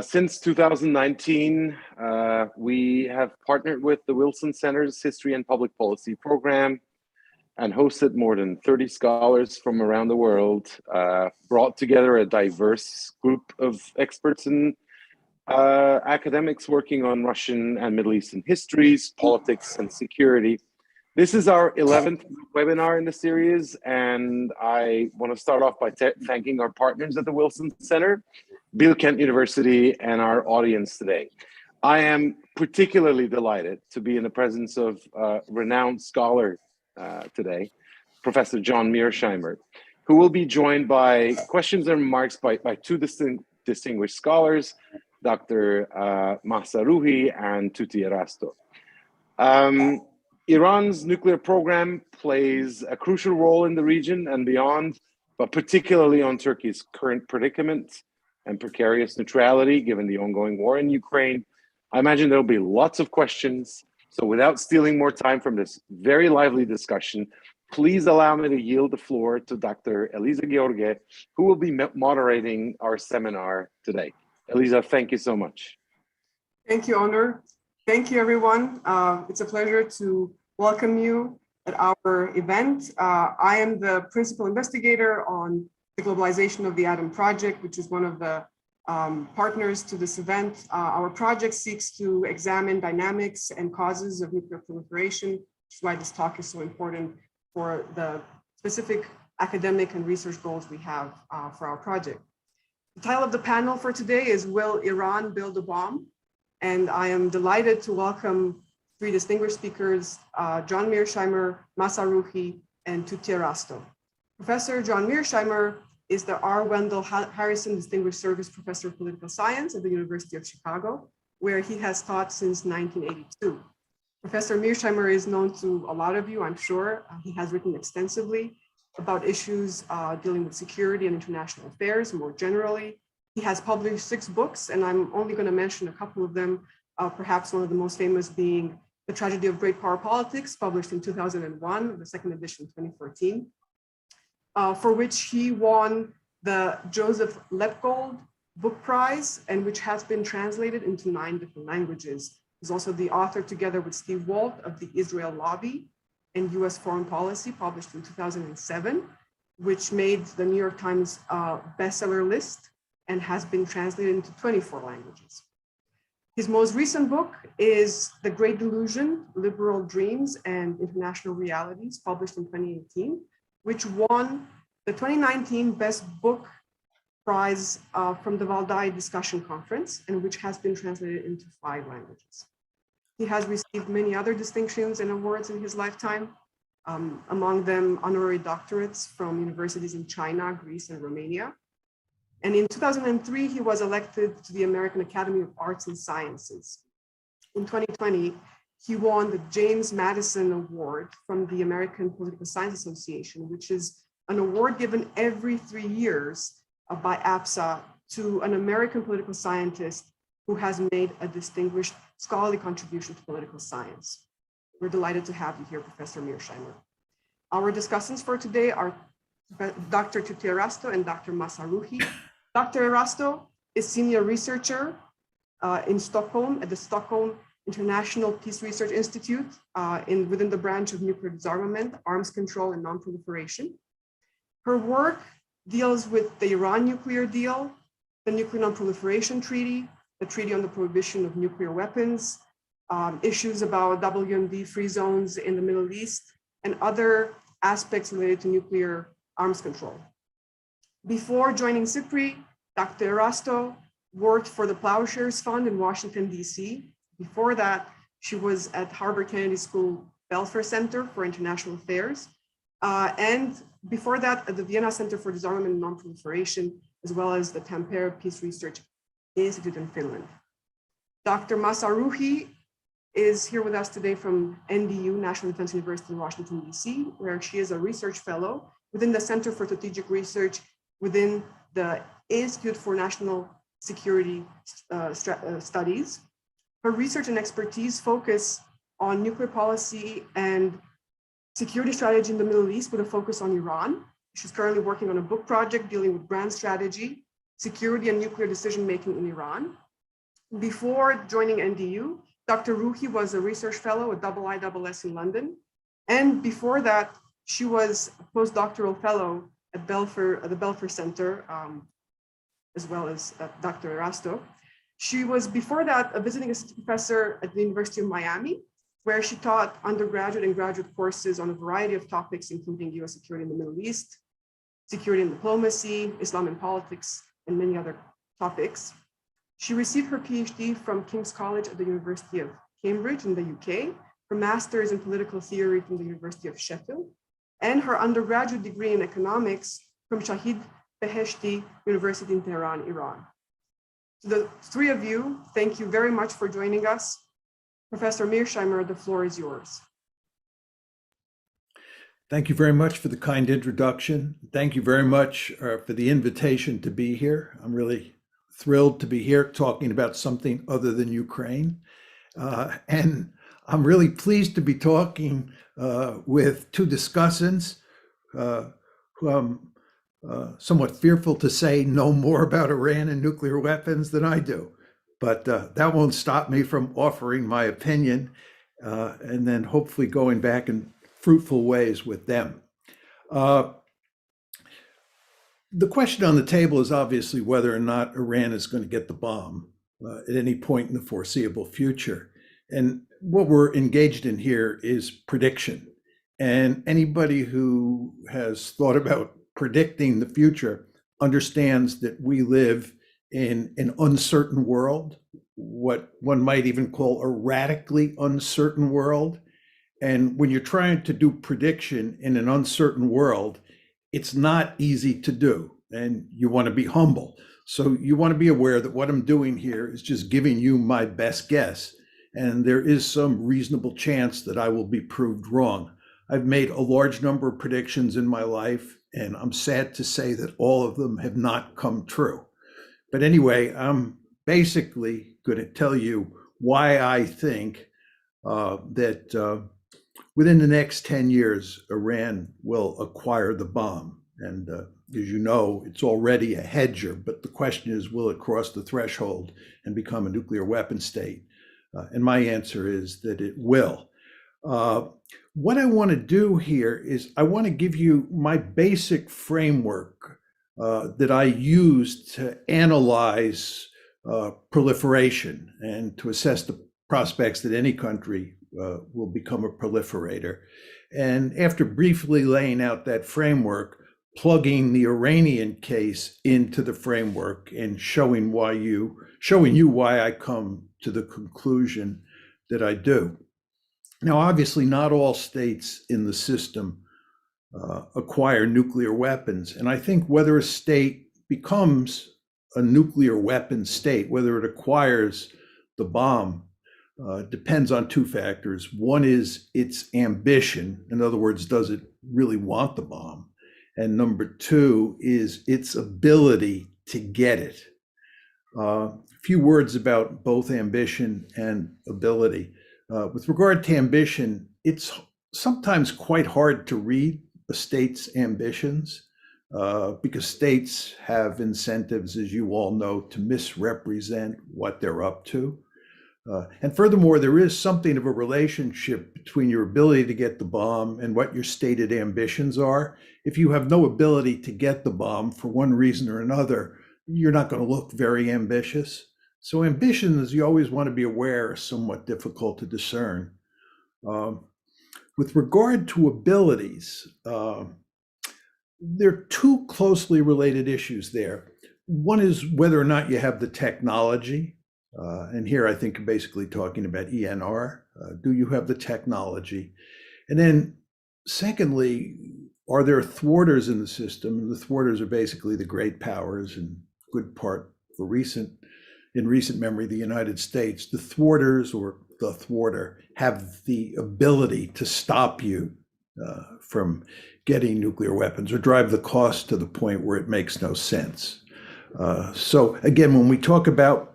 Since 2019, we have partnered with the Wilson Center's History and Public Policy program and hosted more than 30 scholars from around the world, brought together a diverse group of experts and academics working on Russian and Middle Eastern histories, politics, and security. This is our 11th webinar in the series, and I want to start off by thanking our partners at the Wilson Center, Bilkent University, and our audience today. I am particularly delighted to be in the presence of a renowned scholar today, Professor John Mearsheimer, who will be joined by questions and remarks by two distinguished scholars, Dr. Mahsa Rouhis and Tytti Erasto. Iran's nuclear program plays a crucial role in the region and beyond, but particularly on Turkey's current predicament and precarious neutrality given the ongoing war in Ukraine. I imagine there'll be lots of questions. So without stealing more time from this very lively discussion, please allow me to yield the floor to Dr. Eliza Gheorghe, who will be moderating our seminar today. Eliza, thank you so much. Thank you, Onur. Thank you, everyone. It's a pleasure to welcome you at our event. I am the principal investigator on the globalization of the Atom Project, which is one of the partners to this event. Our project seeks to examine dynamics and causes of nuclear proliferation, which is why this talk is so important for the specific academic and research goals we have for our project. The title of the panel for today is Will Iran Build a Bomb? And I am delighted to welcome three distinguished speakers, John Mearsheimer, Mahsa Rouhis, and Tytti Erasto. Professor John Mearsheimer is the R. Wendell Harrison Distinguished Service Professor of Political Science at the University of Chicago, where he has taught since 1982. Professor Mearsheimer is known to a lot of you, I'm sure. He has written extensively about issues dealing with security and international affairs more generally. He has published 6 books, and I'm only going to mention a couple of them, perhaps one of the most famous being The Tragedy of Great Power Politics, published in 2001, the second edition, 2014, for which he won the Joseph Lepgold Book Prize, and which has been translated into 9 different languages. He's also the author, together with Steve Walt, of The Israel Lobby and U.S. Foreign Policy, published in 2007, which made the New York Times bestseller list and has been translated into 24 languages. His most recent book is The Great Delusion, Liberal Dreams and International Realities, published in 2018, which won the 2019 Best Book Prize from the Valdai Discussion Conference, and which has been translated into 5 languages. He has received many other distinctions and awards in his lifetime, among them honorary doctorates from universities in China, Greece, and Romania. And in 2003, he was elected to the American Academy of Arts and Sciences. In 2020, he won the James Madison Award from the American Political Science Association, which is an award given every 3 years by APSA to an American political scientist who has made a distinguished scholarly contribution to political science. We're delighted to have you here, Professor Mearsheimer. Our discussants for today are Dr. Tytti Erasto and Dr. Mahsa Rouhis. Dr. Erasto is senior researcher in Stockholm at the Stockholm International Peace Research Institute within the branch of nuclear disarmament, arms control, and non-proliferation. Her work deals with the Iran nuclear deal, the Nuclear Non-Proliferation Treaty, the Treaty on the Prohibition of Nuclear Weapons, issues about WMD free zones in the Middle East, and other aspects related to nuclear arms control. Before joining CIPRI, Dr. Erasto worked for the Plowshares Fund in Washington, D.C. Before that, she was at Harvard Kennedy School Belfer Center for International Affairs, and before that, at the Vienna Center for Disarmament and Non-Proliferation, as well as the Tampere Peace Research Institute in Finland. Dr. Mahsa Rouhis is here with us today from NDU, National Defense University in Washington, D.C., where she is a research fellow within the Center for Strategic Research within the Institute for National Security Studies. Her research and expertise focus on nuclear policy and security strategy in the Middle East with a focus on Iran. She's currently working on a book project dealing with grand strategy Security and Nuclear Decision-Making in Iran. Before joining NDU, Dr. Rouhi was a research fellow at IISS in London. And before that, she was a postdoctoral fellow at the Belfer Center, as well as Dr. Erasto. She was before that a visiting assistant professor at the University of Miami, where she taught undergraduate and graduate courses on a variety of topics, including US security in the Middle East, security and diplomacy, Islam and politics, and many other topics. She received her PhD from King's College at the University of Cambridge in the UK, her master's in political theory from the University of Sheffield, and her undergraduate degree in economics from Shahid Beheshti University in Tehran, Iran. To the three of you, thank you very much for joining us. Professor Mearsheimer, the floor is yours. Thank you very much for the kind introduction. Thank you very much for the invitation to be here. I'm really thrilled to be here talking about something other than Ukraine. And I'm really pleased to be talking with two discussants who I'm somewhat fearful to say know more about Iran and nuclear weapons than I do. But that won't stop me from offering my opinion and then hopefully going back in fruitful ways with them. The question on the table is obviously whether or not Iran is going to get the bomb at any point in the foreseeable future. And what we're engaged in here is prediction. And anybody who has thought about predicting the future understands that we live in an uncertain world, what one might even call a radically uncertain world. And when you're trying to do prediction in an uncertain world, it's not easy to do, and you want to be humble. So you want to be aware that what I'm doing here is just giving you my best guess, and there is some reasonable chance that I will be proved wrong. I've made a large number of predictions in my life, and I'm sad to say that all of them have not come true. But anyway, I'm basically going to tell you why I think that within the next 10 years, Iran will acquire the bomb. And as you know, it's already a hedger, but the question is, will it cross the threshold and become a nuclear weapon state? And my answer is that it will. What I want to do here is I want to give you my basic framework that I use to analyze proliferation and to assess the prospects that any country will become a proliferator. And after briefly laying out that framework, plugging the Iranian case into the framework and showing you why I come to the conclusion that I do. Now, obviously, not all states in the system acquire nuclear weapons. And I think whether a state becomes a nuclear weapon state, whether it acquires the bomb, depends on two factors. One is its ambition. In other words, does it really want the bomb? And number two is its ability to get it. A few words about both ambition and ability. With regard to ambition, it's sometimes quite hard to read a state's ambitions because states have incentives, as you all know, to misrepresent what they're up to. And furthermore, there is something of a relationship between your ability to get the bomb and what your stated ambitions are. If you have no ability to get the bomb for one reason or another, you're not going to look very ambitious. So ambition, as you always want to be aware, is somewhat difficult to discern. With regard to abilities, there are two closely related issues there. One is whether or not you have the technology. And here I think you're basically talking about ENR. Do you have the technology? And then secondly, are there thwarters in the system? And the thwarters are basically the great powers, in good part in recent memory, the United States. The thwarters or the thwarter have the ability to stop you from getting nuclear weapons or drive the cost to the point where it makes no sense. So again, when we talk about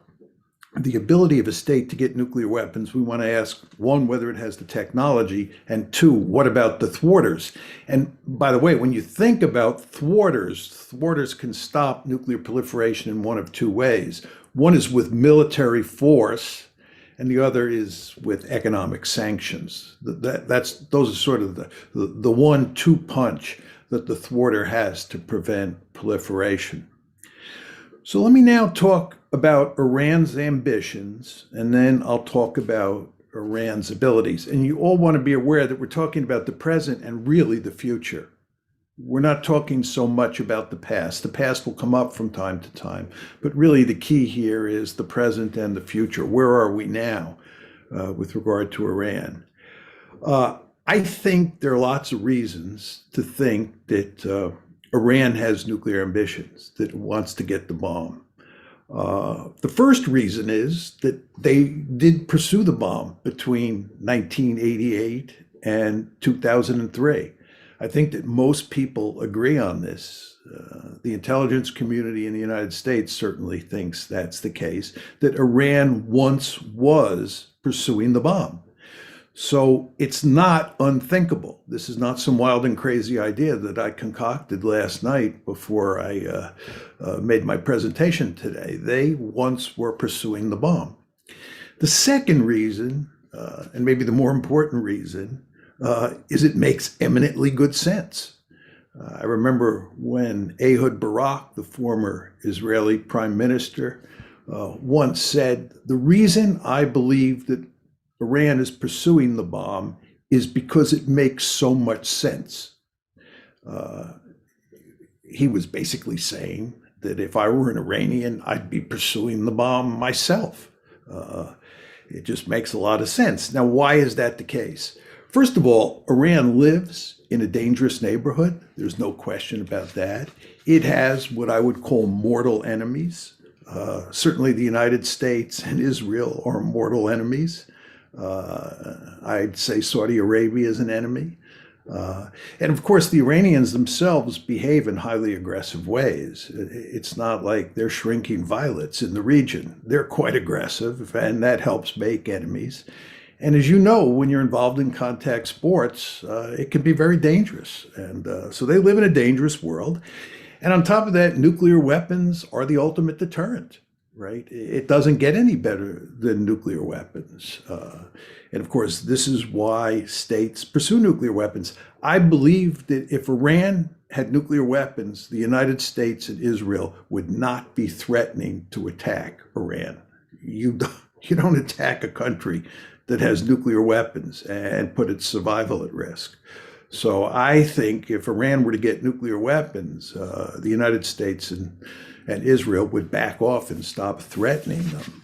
the ability of a state to get nuclear weapons, we want to ask, one, whether it has the technology, and two, what about the thwarters? And by the way, when you think about thwarters can stop nuclear proliferation in one of two ways. One is with military force, and the other is with economic sanctions. Those are sort of the 1-2 punch that the thwarter has to prevent proliferation. So let me now talk about Iran's ambitions, and then I'll talk about Iran's abilities. And you all want to be aware that we're talking about the present and really the future. We're not talking so much about the past. The past will come up from time to time, but really the key here is the present and the future. Where are we now with regard to Iran? I think there are lots of reasons to think that Iran has nuclear ambitions, that it wants to get the bomb. The first reason is that they did pursue the bomb between 1988 and 2003. I think that most people agree on this. The intelligence community in the United States certainly thinks that's the case, that Iran once was pursuing the bomb. So it's not unthinkable. This is not some wild and crazy idea that I concocted last night before I made my presentation today. They once were pursuing the bomb. The second reason, and maybe the more important reason, is it makes eminently good sense. I remember when Ehud Barak, the former Israeli prime minister, once said, "The reason I believe that Iran is pursuing the bomb is because it makes so much sense." He was basically saying that if I were an Iranian, I'd be pursuing the bomb myself. It just makes a lot of sense. Now, why is that the case? First of all, Iran lives in a dangerous neighborhood. There's no question about that. It has what I would call mortal enemies. Certainly the United States and Israel are mortal enemies. I'd say Saudi Arabia is an enemy. And of course, the Iranians themselves behave in highly aggressive ways. It's not like they're shrinking violets in the region. They're quite aggressive, and that helps make enemies. And as you know, when you're involved in contact sports, it can be very dangerous. And so they live in a dangerous world. And on top of that, nuclear weapons are the ultimate deterrent, right? It doesn't get any better than nuclear weapons. And of course, this is why states pursue nuclear weapons. I believe that if Iran had nuclear weapons, the United States and Israel would not be threatening to attack Iran. You don't attack a country that has nuclear weapons and put its survival at risk. So I think if Iran were to get nuclear weapons, the United States and Israel would back off and stop threatening them.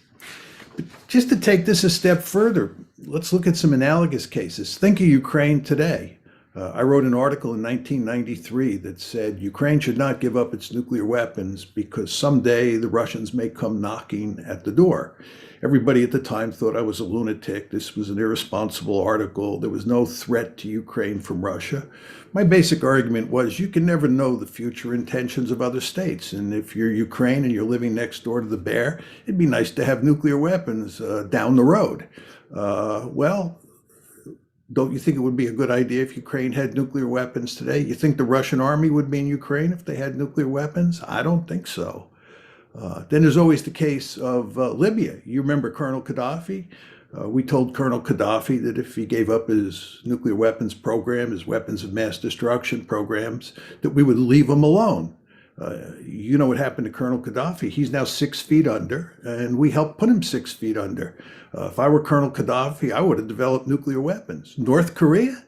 But just to take this a step further, let's look at some analogous cases. Think of Ukraine today. I wrote an article in 1993 that said Ukraine should not give up its nuclear weapons because someday the Russians may come knocking at the door. Everybody at the time thought I was a lunatic. This was an irresponsible article. There was no threat to Ukraine from Russia. My basic argument was you can never know the future intentions of other states. And if you're Ukraine and you're living next door to the bear, it'd be nice to have nuclear weapons down the road. Well, don't you think it would be a good idea if Ukraine had nuclear weapons today? You think the Russian army would be in Ukraine if they had nuclear weapons? I don't think so. Then there's always the case of Libya. You remember Colonel Gaddafi? We told Colonel Gaddafi that if he gave up his nuclear weapons program, his weapons of mass destruction programs, that we would leave him alone. You know what happened to Colonel Gaddafi? He's now 6 feet under, and we helped put him 6 feet under. If I were Colonel Gaddafi, I would have developed nuclear weapons. North Korea?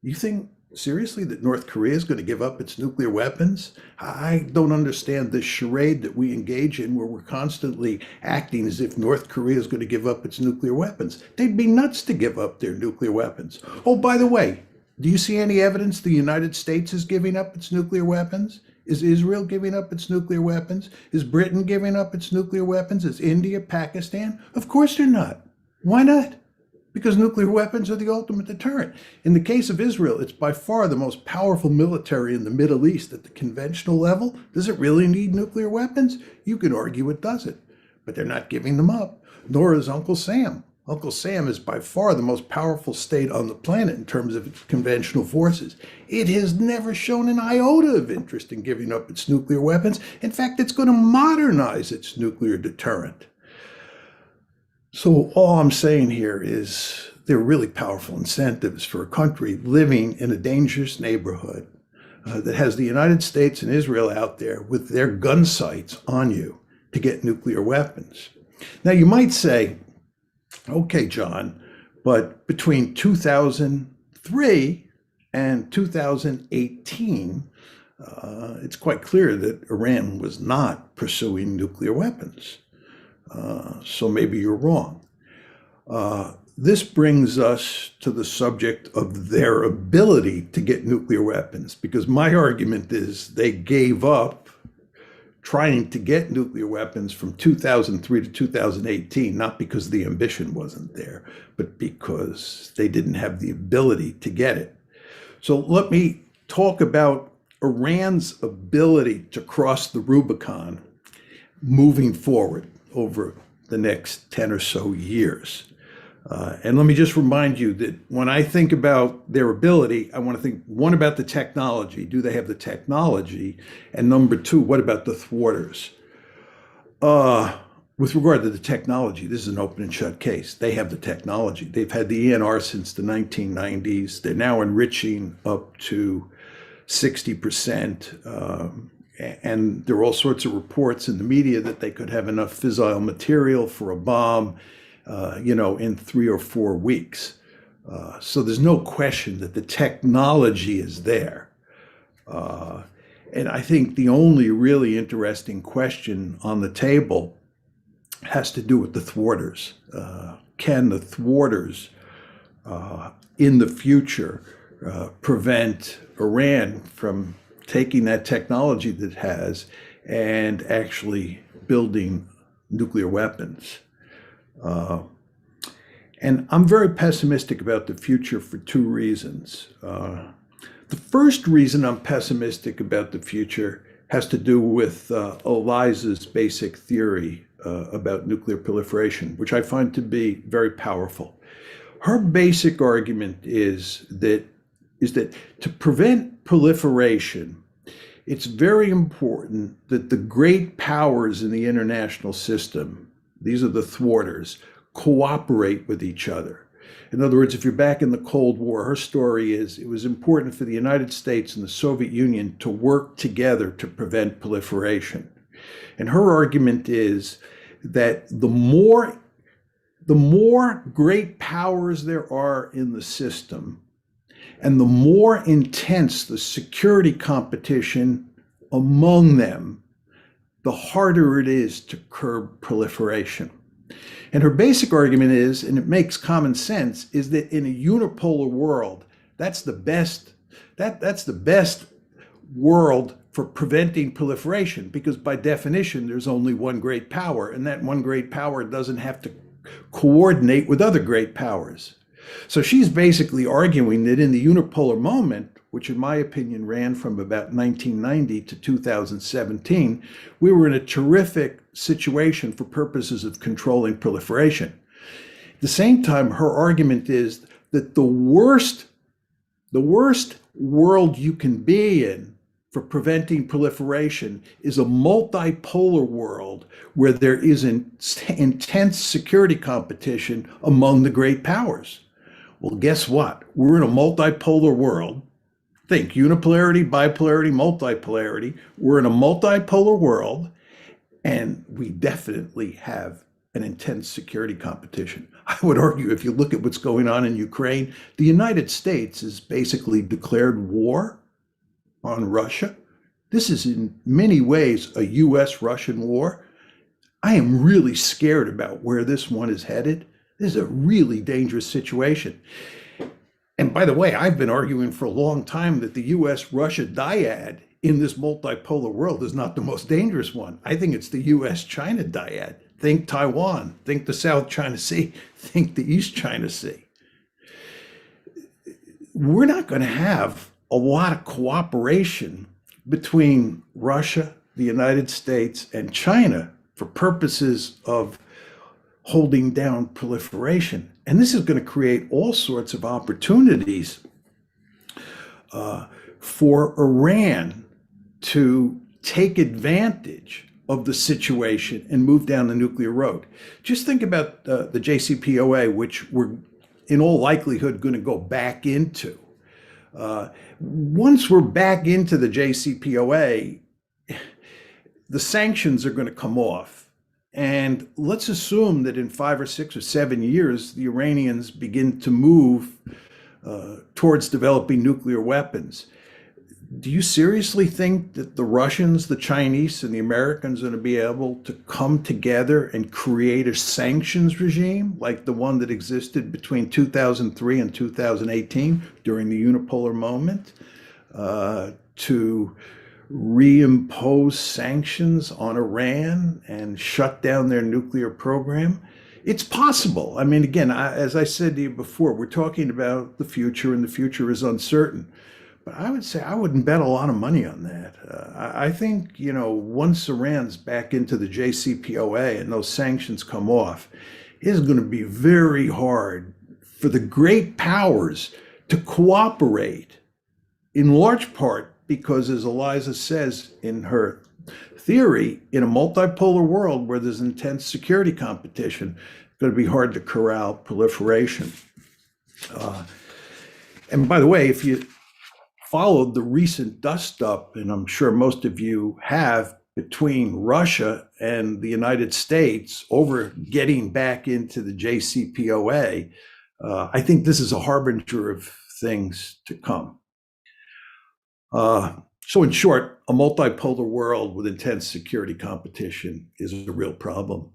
You think seriously that North Korea is going to give up its nuclear weapons? I don't understand this charade that we engage in where we're constantly acting as if North Korea is going to give up its nuclear weapons. They'd be nuts to give up their nuclear weapons. Oh, by the way, do you see any evidence the United States is giving up its nuclear weapons? Is Israel giving up its nuclear weapons? Is Britain giving up its nuclear weapons? Is India, Pakistan? Of course they're not. Why not? Because nuclear weapons are the ultimate deterrent. In the case of Israel, it's by far the most powerful military in the Middle East at the conventional level. Does it really need nuclear weapons? You could argue it doesn't. but they're not giving them up, nor is Uncle Sam. Uncle Sam is by far the most powerful state on the planet in terms of its conventional forces. It has never shown an iota of interest in giving up its nuclear weapons. In fact, it's going to modernize its nuclear deterrent. So all I'm saying here is there are really powerful incentives for a country living in a dangerous neighborhood that has the United States and Israel out there with their gun sights on you to get nuclear weapons. Now, you might say, okay, John, but between 2003 and 2018, it's quite clear that Iran was not pursuing nuclear weapons. So maybe you're wrong. This brings us to the subject of their ability to get nuclear weapons, because my argument is they gave up trying to get nuclear weapons from 2003 to 2018, not because the ambition wasn't there, but because they didn't have the ability to get it. So let me talk about Iran's ability to cross the Rubicon moving forward over the next 10 or so years. And let me just remind you that when I think about their ability, I want to think, one, about the technology. Do they have the technology? And number two, what about the thwarters? With regard to the technology, this is an open and shut case. They have the technology. They've had the ENR since the 1990s. They're now enriching up to 60%. And there are all sorts of reports in the media that they could have enough fissile material for a bomb in 3 or 4 weeks. So there's no question that the technology is there. And I think the only really interesting question on the table has to do with the thwarters. Can the thwarters in the future prevent Iran from taking that technology that it has and actually building nuclear weapons? And I'm very pessimistic about the future for 2 reasons. The first reason I'm pessimistic about the future has to do with Eliza's basic theory about nuclear proliferation, which I find to be very powerful. Her basic argument is that to prevent proliferation, it's very important that the great powers in the international system, these are the thwarters, cooperate with each other. In other words, if you're back in the Cold War, her story is it was important for the United States and the Soviet Union to work together to prevent proliferation. And her argument is that the more great powers there are in the system, and the more intense the security competition among them, the harder it is to curb proliferation. And her basic argument is, and it makes common sense, is that in a unipolar world, that's the best world for preventing proliferation, because by definition, there's only one great power, and that one great power doesn't have to coordinate with other great powers. So she's basically arguing that in the unipolar moment, which in my opinion ran from about 1990 to 2017, we were in a terrific situation for purposes of controlling proliferation. At the same time, her argument is that the worst world you can be in for preventing proliferation is a multipolar world where there is intense security competition among the great powers. Well, guess what? We're in a multipolar world. Think unipolarity, bipolarity, multipolarity. We're in a multipolar world, and we definitely have an intense security competition. I would argue, if you look at what's going on in Ukraine, the United States has basically declared war on Russia. This is in many ways a US-Russian war. I am really scared about where this one is headed. This is a really dangerous situation. And by the way, I've been arguing for a long time that the US-Russia dyad in this multipolar world is not the most dangerous one. I think it's the US-China dyad. Think Taiwan, think the South China Sea, think the East China Sea. We're not going to have a lot of cooperation between Russia, the United States, and China for purposes of holding down proliferation. And this is going to create all sorts of opportunities for Iran to take advantage of the situation and move down the nuclear road. Just think about the JCPOA, which we're in all likelihood going to go back into. Once we're back into the JCPOA, the sanctions are going to come off. And let's assume that in 5 or 6 or 7 years, the Iranians begin to move towards developing nuclear weapons. Do you seriously think that the Russians, the Chinese, and the Americans are going to be able to come together and create a sanctions regime like the one that existed between 2003 and 2018 during the unipolar moment to reimpose sanctions on Iran and shut down their nuclear program? It's possible. I mean, again, as I said to you before, we're talking about the future, and the future is uncertain. But I would say I wouldn't bet a lot of money on that. I think, once Iran's back into the JCPOA and those sanctions come off, it is going to be very hard for the great powers to cooperate, in large part because, as Eliza says in her theory, in a multipolar world where there's intense security competition, it's going to be hard to corral proliferation. And by the way, if you followed the recent dust-up, and I'm sure most of you have, between Russia and the United States over getting back into the JCPOA, I think this is a harbinger of things to come. So in short, a multipolar world with intense security competition is a real problem.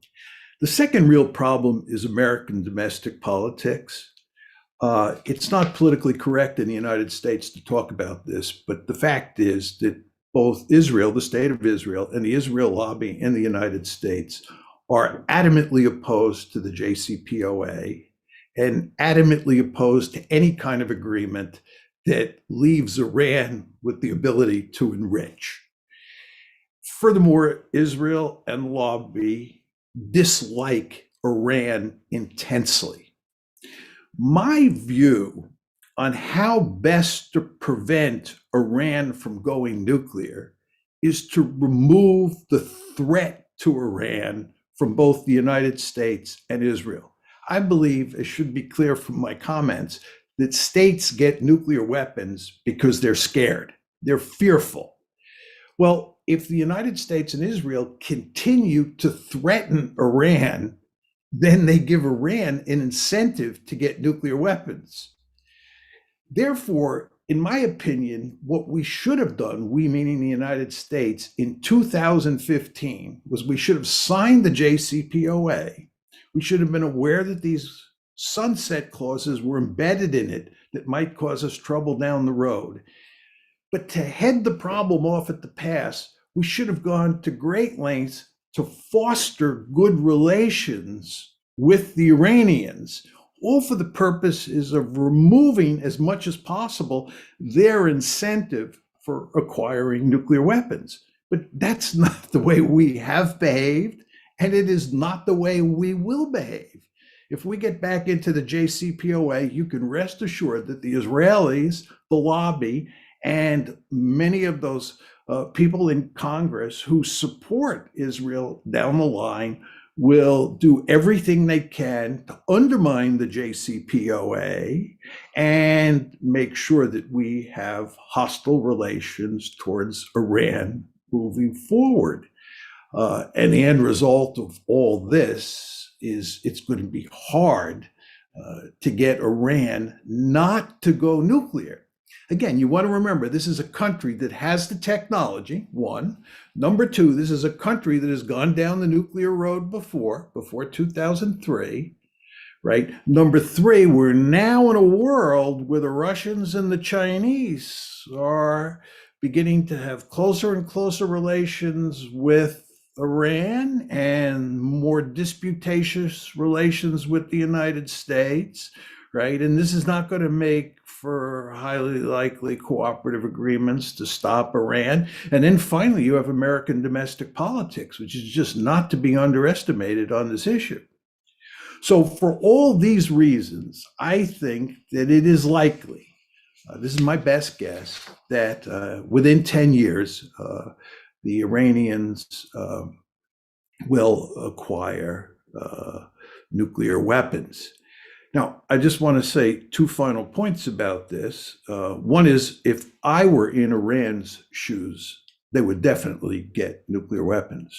The second real problem is American domestic politics. It's not politically correct in the United States to talk about this, but the fact is that both Israel, the state of Israel, and the Israel lobby in the United States are adamantly opposed to the JCPOA and adamantly opposed to any kind of agreement that leaves Iran with the ability to enrich. Furthermore, Israel and lobby dislike Iran intensely. My view on how best to prevent Iran from going nuclear is to remove the threat to Iran from both the United States and Israel. I believe, it should be clear from my comments, that states get nuclear weapons because they're scared, they're fearful. Well, if the United States and Israel continue to threaten Iran, then they give Iran an incentive to get nuclear weapons. Therefore, in my opinion, what we should have done, we meaning the United States, in 2015, was we should have signed the JCPOA. We should have been aware that these sunset clauses were embedded in it that might cause us trouble down the road. But to head the problem off at the pass, we should have gone to great lengths to foster good relations with the Iranians, all for the purposes of removing as much as possible their incentive for acquiring nuclear weapons. But that's not the way we have behaved, and it is not the way we will behave. If we get back into the JCPOA, you can rest assured that the Israelis, the lobby, and many of those people in Congress who support Israel down the line will do everything they can to undermine the JCPOA and make sure that we have hostile relations towards Iran moving forward. And the end result of all this is it's going to be hard to get Iran not to go nuclear. Again, you want to remember, this is a country that has the technology, one. Number two, this is a country that has gone down the nuclear road before 2003, right? Number three, we're now in a world where the Russians and the Chinese are beginning to have closer and closer relations with Iran and more disputatious relations with the United States, right? And this is not going to make for highly likely cooperative agreements to stop Iran. And then finally, you have American domestic politics, which is just not to be underestimated on this issue. So for all these reasons, I think that it is likely, this is my best guess, that within 10 years, the Iranians will acquire nuclear weapons. Now, I just want to say two final points about this. One is, if I were in Iran's shoes, they would definitely get nuclear weapons,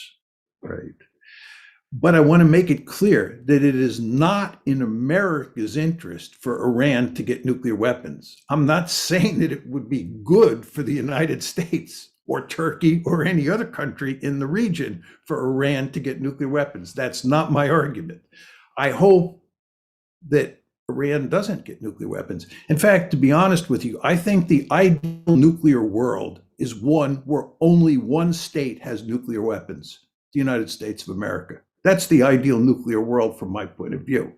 right? But I want to make it clear that it is not in America's interest for Iran to get nuclear weapons. I'm not saying that it would be good for the United States or Turkey or any other country in the region for Iran to get nuclear weapons. That's not my argument. I hope that Iran doesn't get nuclear weapons. In fact, to be honest with you, I think the ideal nuclear world is one where only one state has nuclear weapons, the United States of America. That's the ideal nuclear world from my point of view.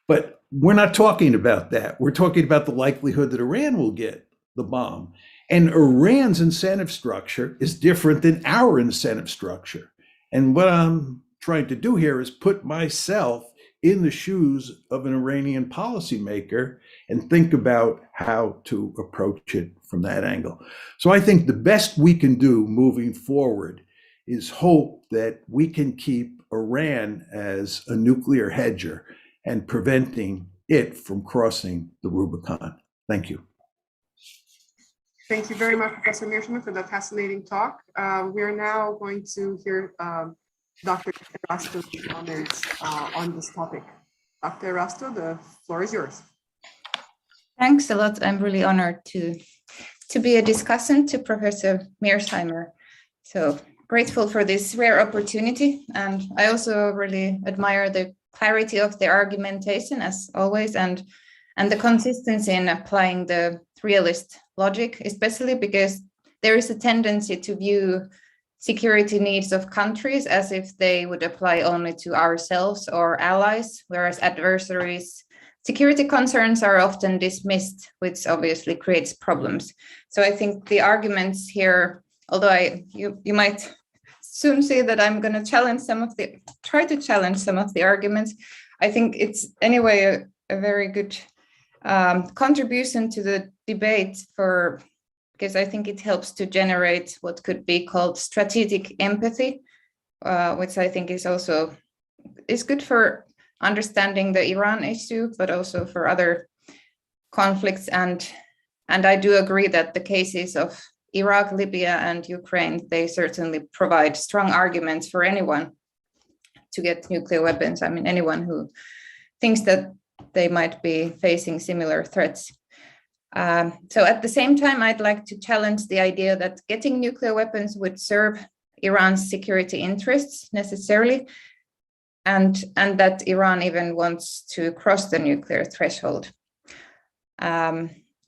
But we're not talking about that. We're talking about the likelihood that Iran will get the bomb. And Iran's incentive structure is different than our incentive structure. And what I'm trying to do here is put myself in the shoes of an Iranian policymaker and think about how to approach it from that angle. So I think the best we can do moving forward is hope that we can keep Iran as a nuclear hedger and preventing it from crossing the Rubicon. Thank you. Thank you very much, Professor Mearsheimer, for that fascinating talk. We are now going to hear Dr. Erasto's comments on this topic. Dr. Erasto, the floor is yours. Thanks a lot. I'm really honored to be a discussant to Professor Mearsheimer. So grateful for this rare opportunity. And I also really admire the clarity of the argumentation, as always, and the consistency in applying the realist logic, especially because there is a tendency to view security needs of countries as if they would apply only to ourselves or allies, whereas adversaries' security concerns are often dismissed, which obviously creates problems. So I think the arguments here, although you might soon see that I'm going to try to challenge some of the arguments, I think it's anyway a very good contribution to the debate because I think it helps to generate what could be called strategic empathy, which I think is good for understanding the Iran issue, but also for other conflicts. And I do agree that the cases of Iraq, Libya, and Ukraine, they certainly provide strong arguments for anyone to get nuclear weapons. I mean, anyone who thinks that they might be facing similar threats. So at the same time, I'd like to challenge the idea that getting nuclear weapons would serve Iran's security interests necessarily, and that Iran even wants to cross the nuclear threshold.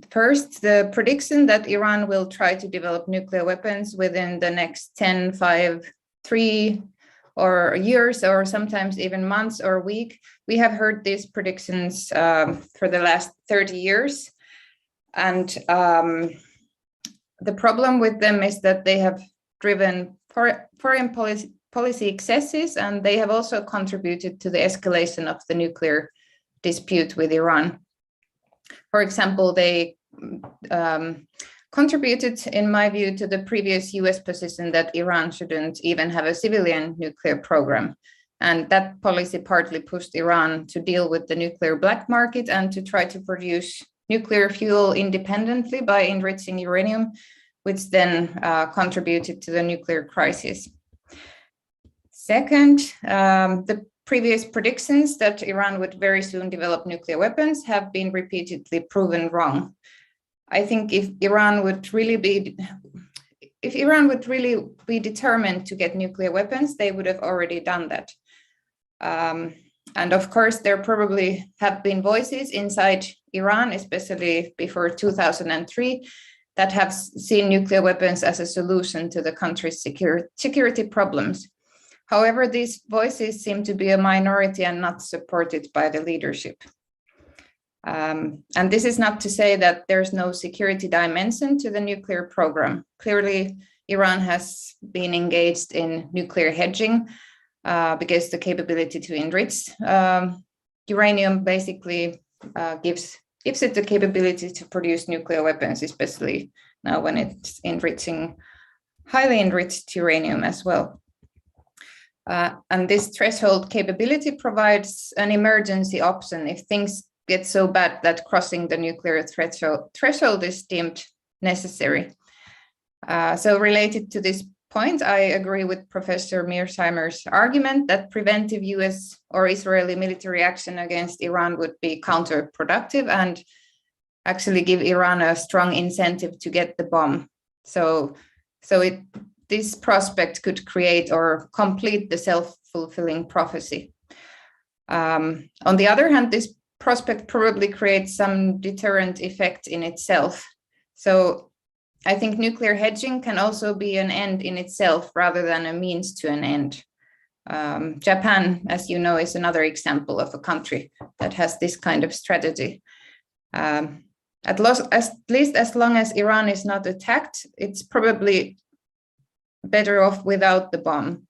First, the prediction that Iran will try to develop nuclear weapons within the next 10, 5, 3 or years, or sometimes even months or week. We have heard these predictions for the last 30 years. And the problem with them is that they have driven foreign policy excesses, and they have also contributed to the escalation of the nuclear dispute with Iran. For example, they contributed, in my view, to the previous US position that Iran shouldn't even have a civilian nuclear program. And that policy partly pushed Iran to deal with the nuclear black market and to try to produce nuclear fuel independently by enriching uranium, which then contributed to the nuclear crisis. Second, the previous predictions that Iran would very soon develop nuclear weapons have been repeatedly proven wrong. I think if Iran would really be determined to get nuclear weapons, they would have already done that. And of course, there probably have been voices inside Iran, especially before 2003, that have seen nuclear weapons as a solution to the country's security problems. However, these voices seem to be a minority and not supported by the leadership. And this is not to say that there's no security dimension to the nuclear program. Clearly, Iran has been engaged in nuclear hedging because the capability to enrich uranium basically gives it the capability to produce nuclear weapons, especially now when it's enriching highly enriched uranium as well. And this threshold capability provides an emergency option if things get so bad that crossing the nuclear threshold is deemed necessary. So related to this point, I agree with Professor Mearsheimer's argument that preventive US or Israeli military action against Iran would be counterproductive and actually give Iran a strong incentive to get the bomb. So this prospect could create or complete the self-fulfilling prophecy. On the other hand, this prospect probably creates some deterrent effect in itself. So I think nuclear hedging can also be an end in itself rather than a means to an end. Japan, as you know, is another example of a country that has this kind of strategy. At least as long as Iran is not attacked, it's probably better off without the bomb.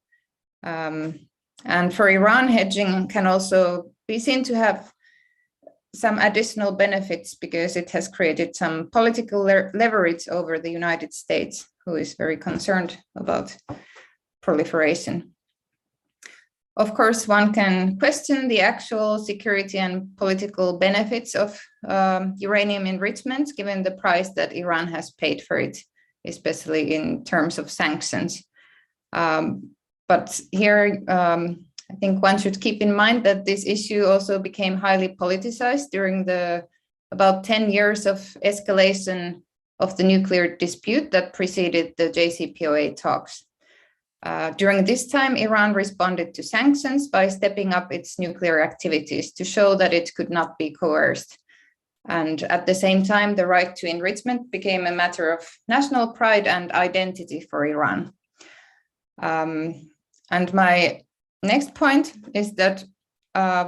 And for Iran, hedging can also be seen to have some additional benefits because it has created some political leverage over the United States, who is very concerned about proliferation. Of course, one can question the actual security and political benefits of uranium enrichment, given the price that Iran has paid for it, especially in terms of sanctions. But here, I think one should keep in mind that this issue also became highly politicized during the about 10 years of escalation of the nuclear dispute that preceded the JCPOA talks. During this time, Iran responded to sanctions by stepping up its nuclear activities to show that it could not be coerced. And at the same time, the right to enrichment became a matter of national pride and identity for Iran. And my next point is that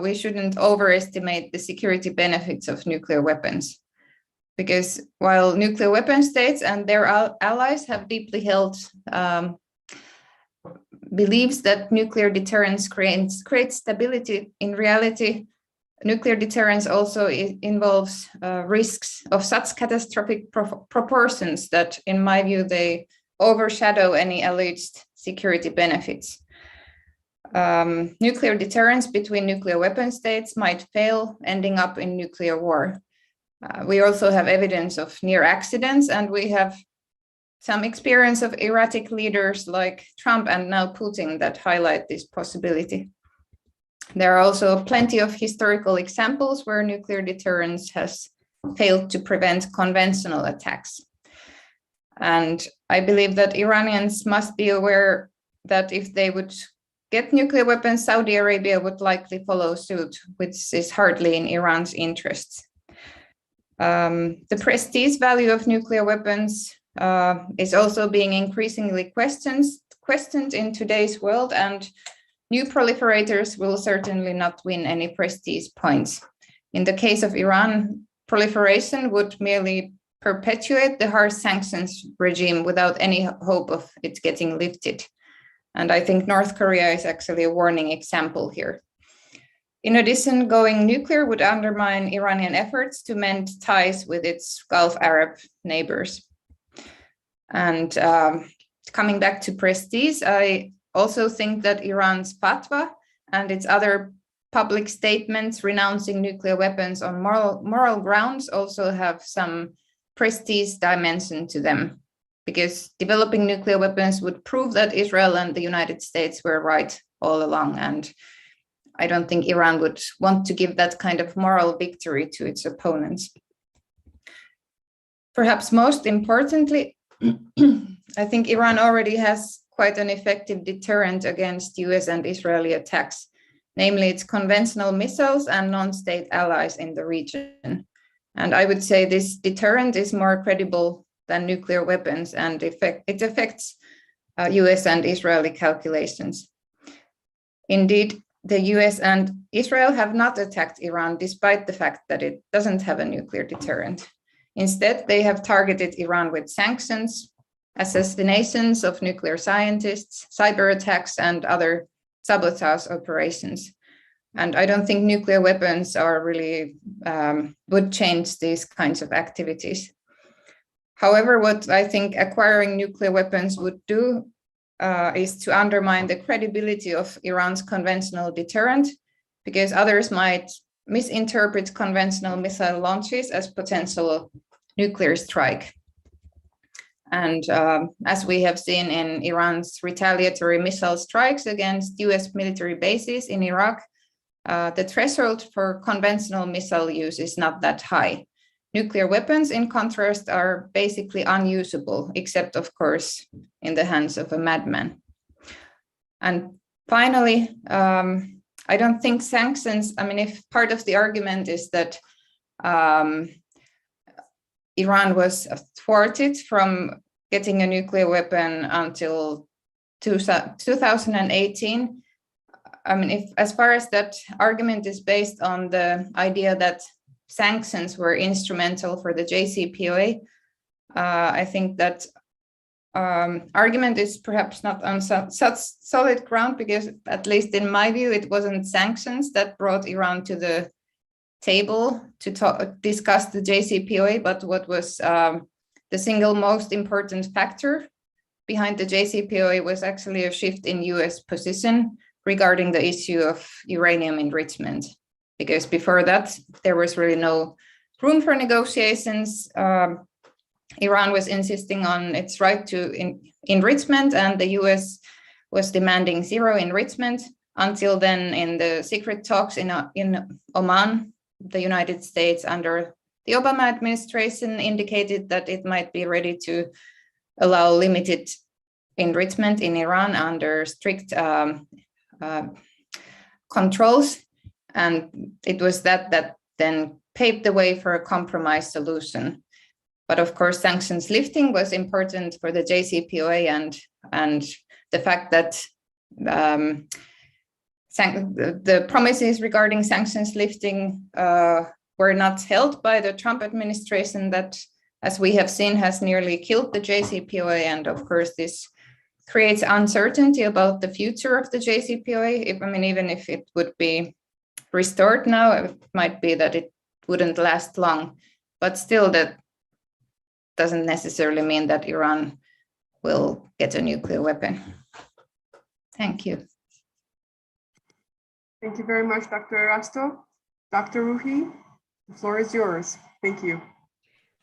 we shouldn't overestimate the security benefits of nuclear weapons, because while nuclear weapon states and their allies have deeply held beliefs that nuclear deterrence creates stability, in reality, nuclear deterrence also involves risks of such catastrophic proportions that, in my view, they overshadow any alleged security benefits. Nuclear deterrence between nuclear weapon states might fail, ending up in nuclear war. We also have evidence of near accidents, and we have some experience of erratic leaders like Trump and now Putin that highlight this possibility. There are also plenty of historical examples where nuclear deterrence has failed to prevent conventional attacks. And I believe that Iranians must be aware that if they would get nuclear weapons, Saudi Arabia would likely follow suit, which is hardly in Iran's interests. The prestige value of nuclear weapons is also being increasingly questioned in today's world, and new proliferators will certainly not win any prestige points. In the case of Iran, proliferation would merely perpetuate the harsh sanctions regime without any hope of it getting lifted. And I think North Korea is actually a warning example here. In addition, going nuclear would undermine Iranian efforts to mend ties with its Gulf Arab neighbors. And coming back to prestige, I also think that Iran's fatwa and its other public statements renouncing nuclear weapons on moral grounds also have some prestige dimension to them, because developing nuclear weapons would prove that Israel and the United States were right all along. And I don't think Iran would want to give that kind of moral victory to its opponents. Perhaps most importantly, I think Iran already has quite an effective deterrent against US and Israeli attacks, namely its conventional missiles and non-state allies in the region. And I would say this deterrent is more credible than nuclear weapons, and it affects US and Israeli calculations. Indeed, the US and Israel have not attacked Iran, despite the fact that it doesn't have a nuclear deterrent. Instead, they have targeted Iran with sanctions, assassinations of nuclear scientists, cyber attacks, and other sabotage operations. And I don't think nuclear weapons are really would change these kinds of activities. However, what I think acquiring nuclear weapons would do is to undermine the credibility of Iran's conventional deterrent, because others might misinterpret conventional missile launches as potential nuclear strike. And as we have seen in Iran's retaliatory missile strikes against US military bases in Iraq, the threshold for conventional missile use is not that high. Nuclear weapons, in contrast, are basically unusable, except, of course, in the hands of a madman. And finally, I don't think sanctions, I mean, if part of the argument is that Iran was thwarted from getting a nuclear weapon until 2018, I mean, if as far as that argument is based on the idea that sanctions were instrumental for the JCPOA, I think that argument is perhaps not on such solid ground, because at least in my view, it wasn't sanctions that brought Iran to the table to discuss the JCPOA, but what was the single most important factor behind the JCPOA was actually a shift in US position regarding the issue of uranium enrichment. Because before that, there was really no room for negotiations. Iran was insisting on its right to enrichment, and the US was demanding zero enrichment. Until then, in the secret talks in Oman, the United States under the Obama administration indicated that it might be ready to allow limited enrichment in Iran under strict controls. And it was that then paved the way for a compromise solution. But of course, sanctions lifting was important for the JCPOA, and the fact that the promises regarding sanctions lifting were not held by the Trump administration, that, as we have seen, has nearly killed the JCPOA. And of course, this creates uncertainty about the future of the JCPOA. Even if it would be restored now, it might be that it wouldn't last long, but still that doesn't necessarily mean that Iran will get a nuclear weapon. Thank you. Thank you very much, Dr. Erasto. Dr. Rouhi, the floor is yours. Thank you.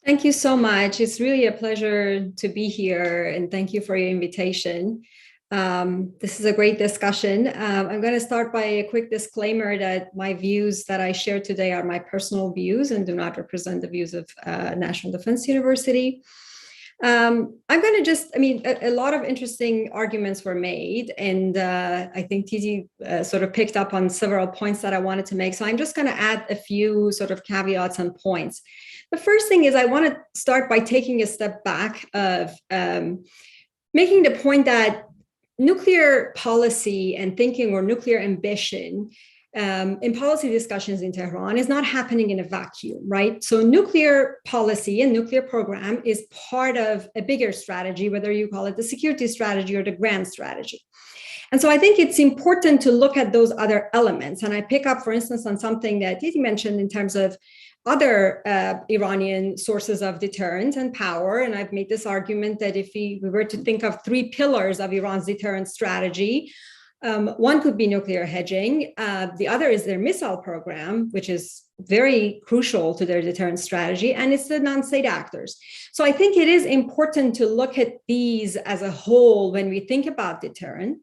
Thank you so much. It's really a pleasure to be here, and thank you for your invitation. This is a great discussion. I'm going to start by a quick disclaimer that my views that I share today are my personal views and do not represent the views of National Defense University. I'm going to a lot of interesting arguments were made, and I think Tytti sort of picked up on several points that I wanted to make. So I'm just going to add a few sort of caveats and points. The first thing is I want to start by taking a step back of making the point that nuclear policy and thinking, or nuclear ambition in policy discussions in Tehran, is not happening in a vacuum, right? So nuclear policy and nuclear program is part of a bigger strategy, whether you call it the security strategy or the grand strategy. And so I think it's important to look at those other elements. And I pick up, for instance, on something that Tytti mentioned in terms of other Iranian sources of deterrent and power. And I've made this argument that if we were to think of three pillars of Iran's deterrent strategy, one could be nuclear hedging. The other is their missile program, which is very crucial to their deterrent strategy. And it's the non-state actors. So I think it is important to look at these as a whole when we think about deterrent.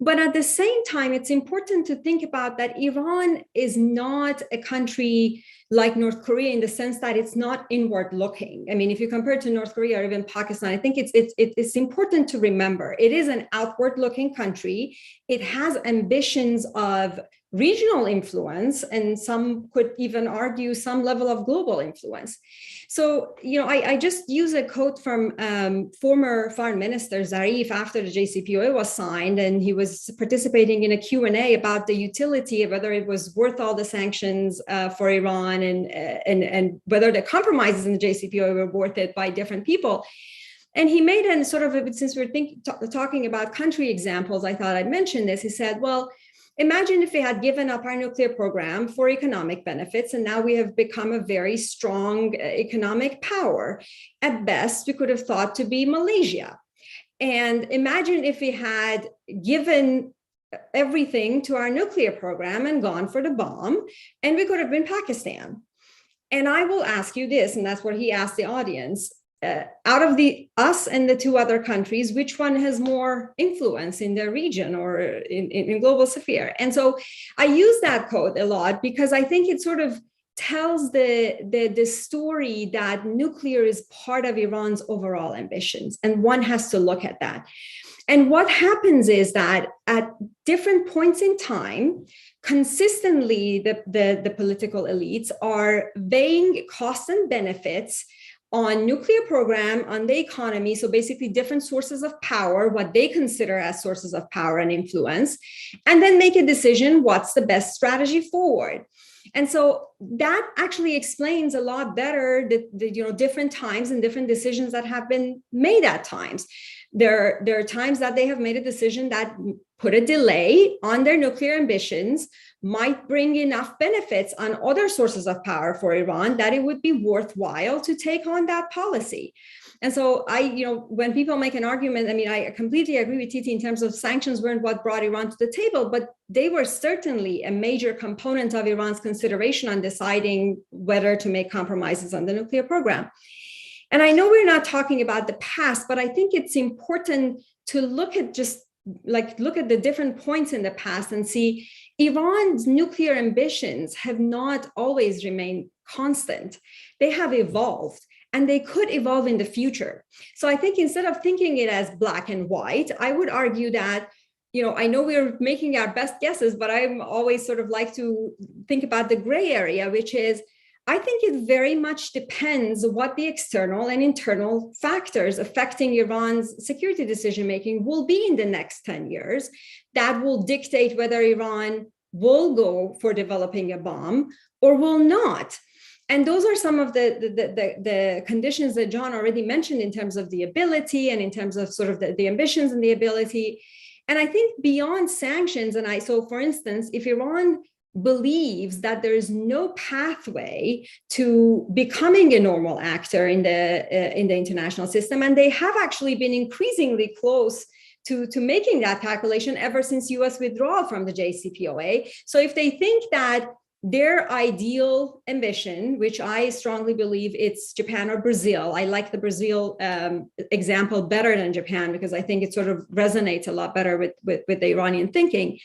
But at the same time, it's important to think about that Iran is not a country like North Korea in the sense that it's not inward looking. I mean, if you compare it to North Korea or even Pakistan, I think it's important to remember it is an outward looking country. It has ambitions of regional influence, and some could even argue some level of global influence. So, I just use a quote from former Foreign Minister Zarif after the JCPOA was signed, and he was participating in a Q&A about the utility of whether it was worth all the sanctions for Iran, and whether the compromises in the JCPOA were worth it by different people. And he made a sort of, since we're talking about country examples, I thought I'd mention this. He said, well, imagine if we had given up our nuclear program for economic benefits, and now we have become a very strong economic power. At best, we could have thought to be Malaysia. And imagine if we had given everything to our nuclear program and gone for the bomb, and we could have been Pakistan. And I will ask you this, and that's what he asked the audience. Out of us and the two other countries, which one has more influence in the region or in global sphere? And so I use that quote a lot because I think it sort of tells the story that nuclear is part of Iran's overall ambitions, and one has to look at that. And what happens is that at different points in time, consistently the political elites are weighing costs and benefits on nuclear program, on the economy. So basically different sources of power, what they consider as sources of power and influence, and then make a decision, what's the best strategy forward? And so that actually explains a lot better the different times and different decisions that have been made at times. There are times that they have made a decision that put a delay on their nuclear ambitions, might bring enough benefits on other sources of power for Iran that it would be worthwhile to take on that policy. And so when people make an argument, I completely agree with Tytti in terms of sanctions weren't what brought Iran to the table, but they were certainly a major component of Iran's consideration on deciding whether to make compromises on the nuclear program. And I know we're not talking about the past, but I think it's important to look at the different points in the past and see Iran's nuclear ambitions have not always remained constant. They have evolved, and they could evolve in the future. So I think instead of thinking it as black and white, I would argue that, I know we're making our best guesses, but I'm always sort of like to think about the gray area, which is, I think it very much depends what the external and internal factors affecting Iran's security decision-making will be in the next 10 years that will dictate whether Iran will go for developing a bomb or will not. And those are some of the conditions that John already mentioned in terms of the ability and in terms of sort of the ambitions and the ability. And I think beyond sanctions, so for instance, if Iran believes that there is no pathway to becoming a normal actor in the international system, and they have actually been increasingly close to making that calculation ever since US withdrawal from the JCPOA. So if they think that their ideal ambition, which I strongly believe it's Japan or Brazil, I like the Brazil example better than Japan because I think it sort of resonates a lot better with the Iranian thinking.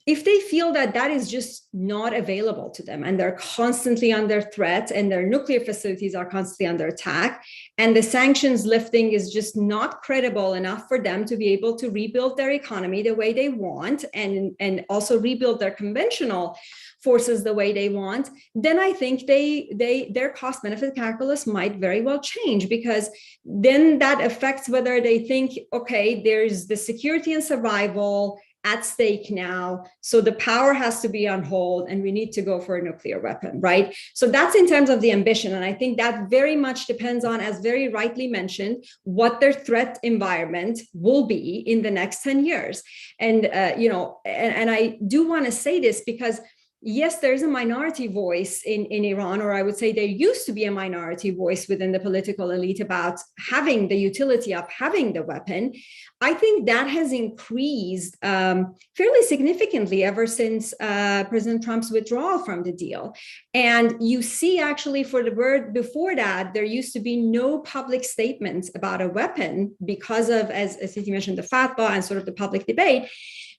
If they feel that that is just not available to them and they're constantly under threat and their nuclear facilities are constantly under attack and the sanctions lifting is just not credible enough for them to be able to rebuild their economy the way they want and also rebuild their conventional forces the way they want, then I think their cost benefit calculus might very well change, because then that affects whether they think, okay, there's the security and survival at stake now, so the power has to be on hold and we need to go for a nuclear weapon, right? So that's in terms of the ambition. And I think that very much depends on, as very rightly mentioned, what their threat environment will be in the next 10 years. And, and I do want to say this because yes, there's a minority voice in Iran, or I would say there used to be a minority voice within the political elite about having the utility of having the weapon. I think that has increased fairly significantly ever since President Trump's withdrawal from the deal. And you see actually for the word before that, there used to be no public statements about a weapon because of, as Tytti mentioned, the fatwa and sort of the public debate.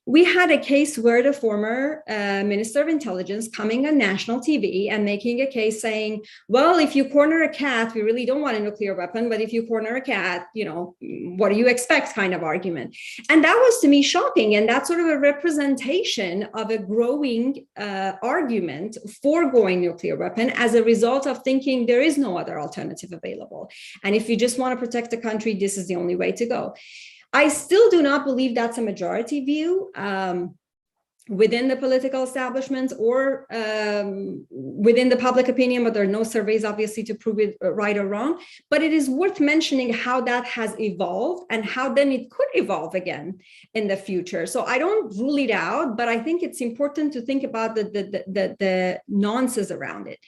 we had a case where the former Minister of Intelligence coming on national TV and making a case saying, well, if you corner a cat, we really don't want a nuclear weapon, but if you corner a cat, you know, what do you expect kind of argument. And that was to me shocking. And that's sort of a representation of a growing argument for going nuclear weapon as a result of thinking there is no other alternative available. And if you just want to protect the country, this is the only way to go. I still do not believe that's a majority view within the political establishment or within the public opinion, but there are no surveys obviously to prove it right or wrong. But it is worth mentioning how that has evolved and how then it could evolve again in the future. So I don't rule it out, but I think it's important to think about the nuances around it.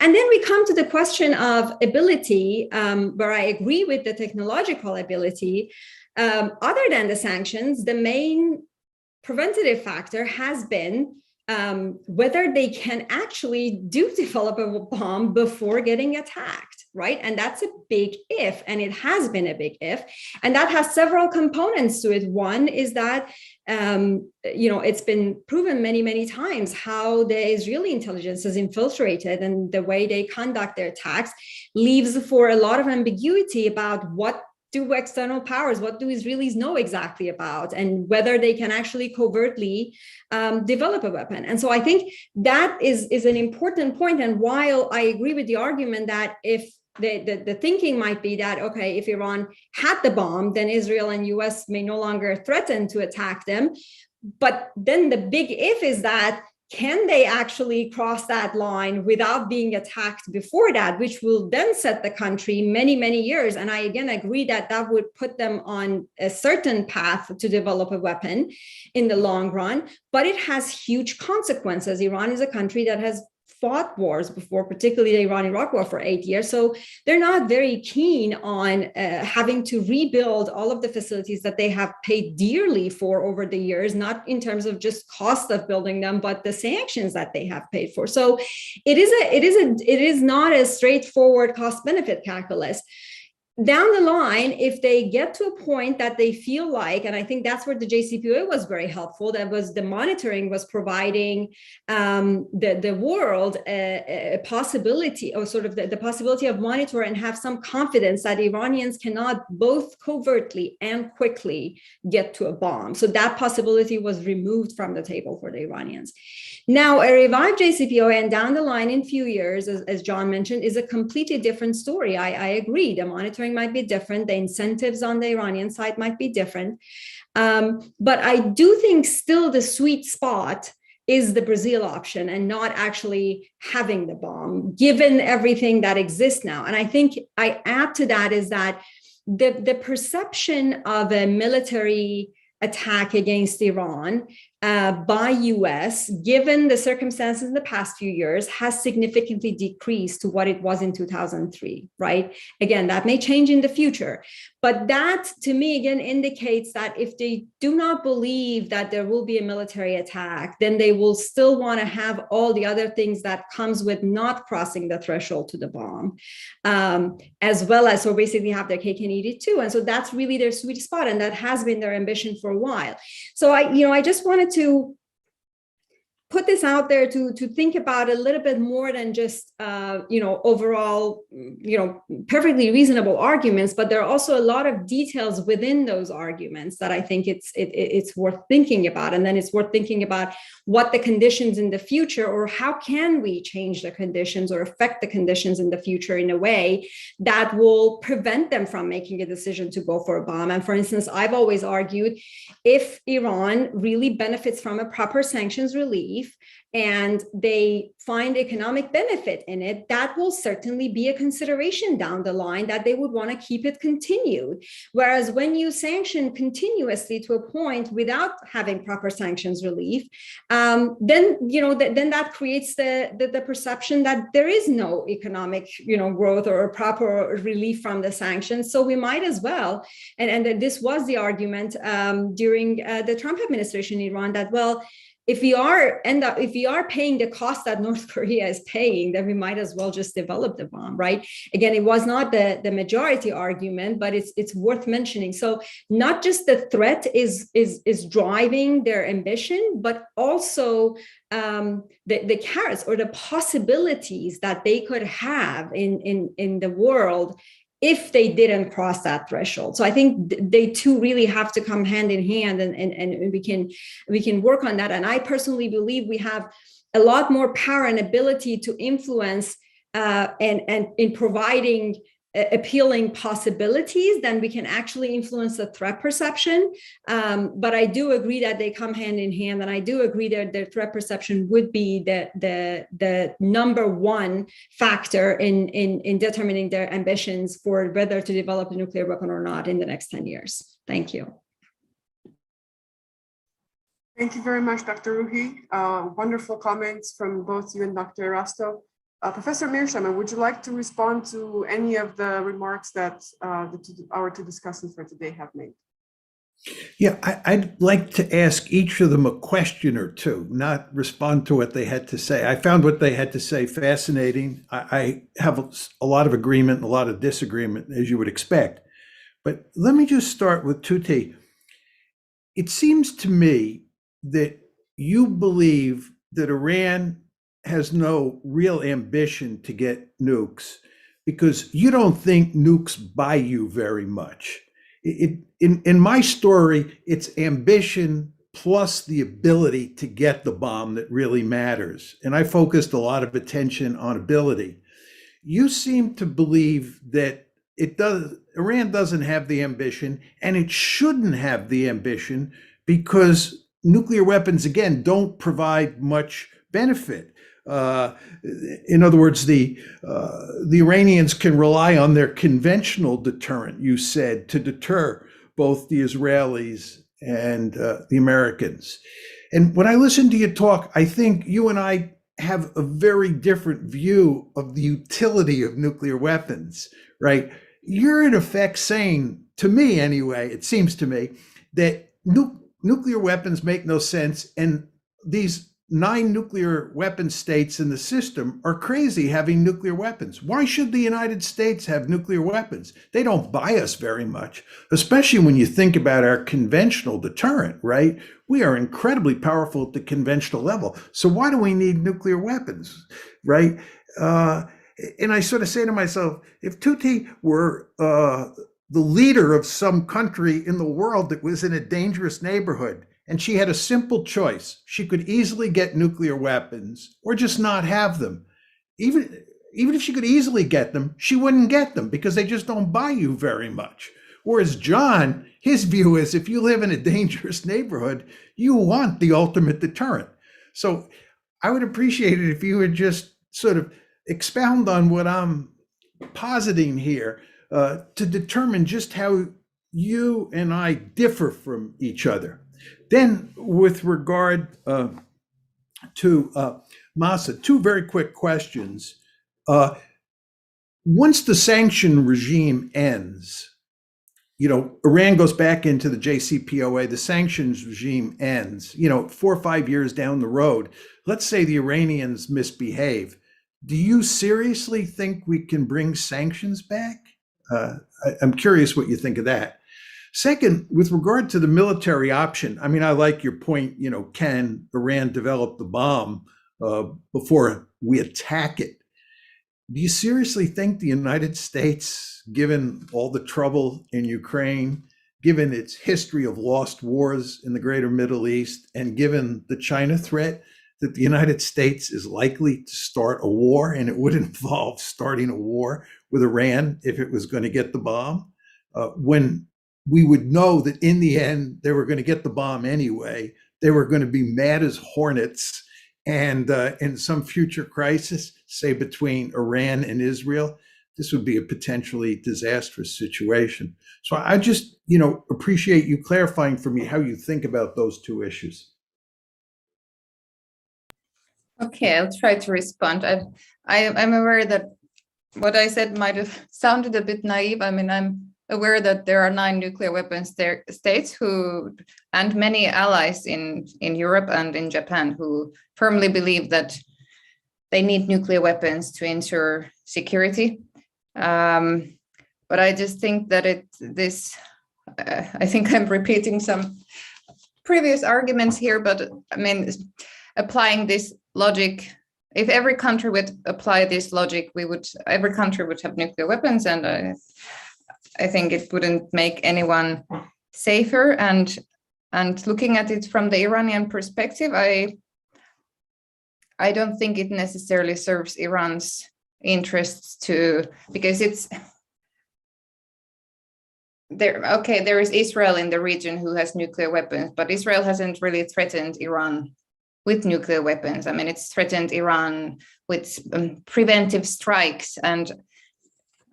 And then we come to the question of ability, where I agree with the technological ability. Other than the sanctions, the main preventative factor has been whether they can actually develop a bomb before getting attacked, right? And that's a big if, and it has been a big if. And that has several components to it. One is that, it's been proven many, many times how the Israeli intelligence is infiltrated, and the way they conduct their attacks leaves for a lot of ambiguity about what do external powers, what do Israelis know exactly about, and whether they can actually covertly develop a weapon. And so I think that is an important point. And while I agree with the argument that if the thinking might be that, okay, if Iran had the bomb, then Israel and US may no longer threaten to attack them. But then the big if is that, can they actually cross that line without being attacked before that, which will then set the country many, many years. And I, again, agree that that would put them on a certain path to develop a weapon in the long run, but it has huge consequences. Iran is a country that has fought wars before, particularly the Iran-Iraq war for 8 years. So they're not very keen on having to rebuild all of the facilities that they have paid dearly for over the years, not in terms of just cost of building them, but the sanctions that they have paid for. So it is not a straightforward cost-benefit calculus. Down the line, if they get to a point that they feel like, and I think that's where the JCPOA was very helpful, that was the monitoring was providing the world a possibility, or sort of the possibility of monitor and have some confidence that Iranians cannot both covertly and quickly get to a bomb. So that possibility was removed from the table for the Iranians. Now, a revived JCPOA and down the line in a few years, as John mentioned, is a completely different story. I agree. The monitoring might be different. The incentives on the Iranian side might be different. But I do think still the sweet spot is the Brazil option and not actually having the bomb, given everything that exists now. And I think I add to that is that the perception of a military attack against Iran by US, given the circumstances in the past few years, has significantly decreased to what it was in 2003, right? Again, that may change in the future. But that, to me, again, indicates that if they do not believe that there will be a military attack, then they will still want to have all the other things that comes with not crossing the threshold to the bomb, as well as, so basically have their cake and eat it too. And so that's really their sweet spot. And that has been their ambition for a while. So I just wanted to put this out there to think about a little bit more than just overall perfectly reasonable arguments, but there are also a lot of details within those arguments that I think it's worth thinking about. And then it's worth thinking about what the conditions in the future, or how can we change the conditions or affect the conditions in the future in a way that will prevent them from making a decision to go for a bomb. And for instance, I've always argued, if Iran really benefits from a proper sanctions relief and they find economic benefit in it, that will certainly be a consideration down the line, that they would want to keep it continued. Whereas when you sanction continuously to a point without having proper sanctions relief, then that creates the perception that there is no economic growth or proper relief from the sanctions. So we might as well, and this was the argument during the Trump administration in Iran, that, well, if we are paying the cost that North Korea is paying, then we might as well just develop the bomb, right? Again, it was not the majority argument, but it's worth mentioning. So not just the threat is driving their ambition, but also the carrots or the possibilities that they could have in the world if they didn't cross that threshold. So I think they two really have to come hand in hand, and we can work on that. And I personally believe we have a lot more power and ability to influence and in providing appealing possibilities than we can actually influence the threat perception. But I do agree that they come hand in hand, and I do agree that the threat perception would be the number one factor in determining their ambitions for whether to develop a nuclear weapon or not in the next 10 years. Thank you. Thank you very much, Dr. Rouhi. Wonderful comments from both you and Dr. Erasto. Professor Mearsheimer, would you like to respond to any of the remarks that our two discussants for today have made? Yeah, I'd like to ask each of them a question or two, not respond to what they had to say. I found what they had to say fascinating. I have a lot of agreement and a lot of disagreement, as you would expect. But let me just start with Tytti. It seems to me that you believe that Iran has no real ambition to get nukes because you don't think nukes buy you very much. In my story, it's ambition plus the ability to get the bomb that really matters. And I focused a lot of attention on ability. You seem to believe that Iran doesn't have the ambition, and it shouldn't have the ambition because nuclear weapons, again, don't provide much benefit. In other words, the Iranians can rely on their conventional deterrent, you said, to deter both the Israelis and the Americans. And when I listen to you talk, I think you and I have a very different view of the utility of nuclear weapons, right? You're in effect saying, to me anyway, it seems to me, that nuclear weapons make no sense, and these 9 nuclear weapon states in the system are crazy having nuclear weapons. Why should the United States have nuclear weapons? They don't buy us very much, especially when you think about our conventional deterrent, right? We are incredibly powerful at the conventional level. So why do we need nuclear weapons, right? And I sort of say to myself, if Tytti were the leader of some country in the world that was in a dangerous neighborhood, and she had a simple choice. She could easily get nuclear weapons or just not have them. Even if she could easily get them, she wouldn't get them because they just don't buy you very much. Whereas John, his view is if you live in a dangerous neighborhood, you want the ultimate deterrent. So I would appreciate it if you would just sort of expound on what I'm positing here to determine just how you and I differ from each other. Then with regard to Mahsa, 2 very quick questions. Once the sanction regime ends, Iran goes back into the JCPOA, the sanctions regime ends, 4 or 5 years down the road, let's say the Iranians misbehave. Do you seriously think we can bring sanctions back? I'm curious what you think of that. Second, with regard to the military option, I mean, I like your point, can Iran develop the bomb before we attack it? Do you seriously think the United States, given all the trouble in Ukraine, given its history of lost wars in the greater Middle East, and given the China threat, that the United States is likely to start a war, and it would involve starting a war with Iran if it was going to get the bomb, when we would know that in the end, they were going to get the bomb anyway. They were going to be mad as hornets. And in some future crisis, say between Iran and Israel, this would be a potentially disastrous situation. So I just, appreciate you clarifying for me how you think about those 2 issues. Okay, I'll try to respond. I'm aware that what I said might have sounded a bit naive. I mean, I'm aware that there are 9 nuclear weapons states who, and many allies in Europe and in Japan, who firmly believe that they need nuclear weapons to ensure security. But I just think that I think I'm repeating some previous arguments here, but I mean, applying this logic, if every country would apply this logic, every country would have nuclear weapons, and I think it wouldn't make anyone safer. And looking at it from the Iranian perspective, I don't think it necessarily serves Iran's interests because it's there. Okay, there is Israel in the region who has nuclear weapons, but Israel hasn't really threatened Iran with nuclear weapons. I mean, it's threatened Iran with preventive strikes. And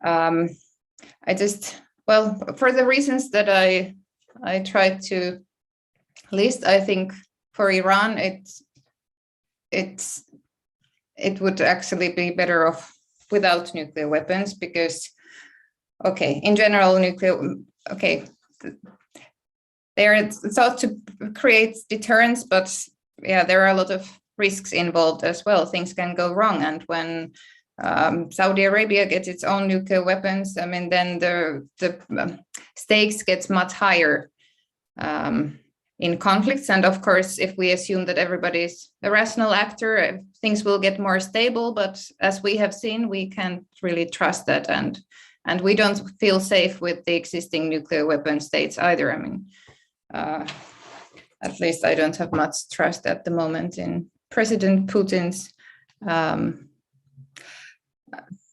for the reasons that I tried to list, I think for Iran, it would actually be better off without nuclear weapons because, okay, in general, they're thought to create deterrence, but yeah, there are a lot of risks involved as well. Things can go wrong. And when Saudi Arabia gets its own nuclear weapons, I mean, then the stakes gets much higher in conflicts. And of course, if we assume that everybody's a rational actor, things will get more stable. But as we have seen, we can't really trust that. And we don't feel safe with the existing nuclear weapon states either. I mean, at least I don't have much trust at the moment in President Putin's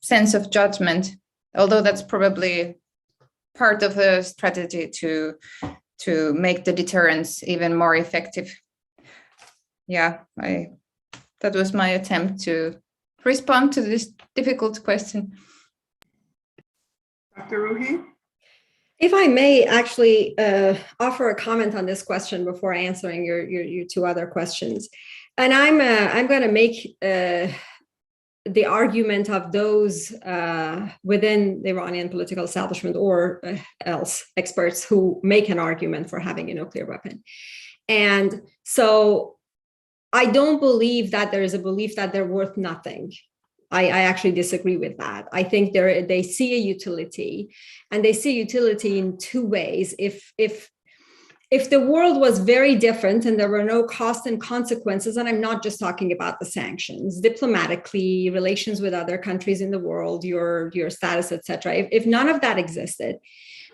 sense of judgment, although that's probably part of a strategy to make the deterrence even more effective. Yeah, that was my attempt to respond to this difficult question. Dr. Rouhi? If I may actually offer a comment on this question before answering your 2 other questions. And I'm going to make the argument of those within the Iranian political establishment or else experts who make an argument for having a nuclear weapon. And so I don't believe that there is a belief that they're worth nothing. I actually disagree with that. I think they see a utility, and they see utility in 2 ways. If the world was very different and there were no costs and consequences, and I'm not just talking about the sanctions, diplomatically, relations with other countries in the world, your status, etc. If none of that existed,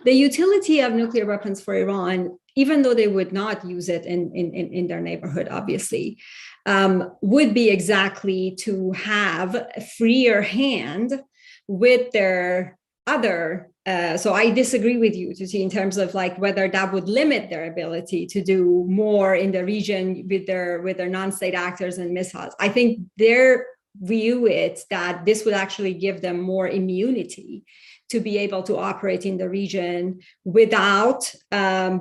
the utility of nuclear weapons for Iran, even though they would not use it in their neighborhood, obviously, would be exactly to have a freer hand with their other. So I disagree with you, Tytti, in terms of like whether that would limit their ability to do more in the region with their non-state actors and missiles. I think their view is that this would actually give them more immunity to be able to operate in the region without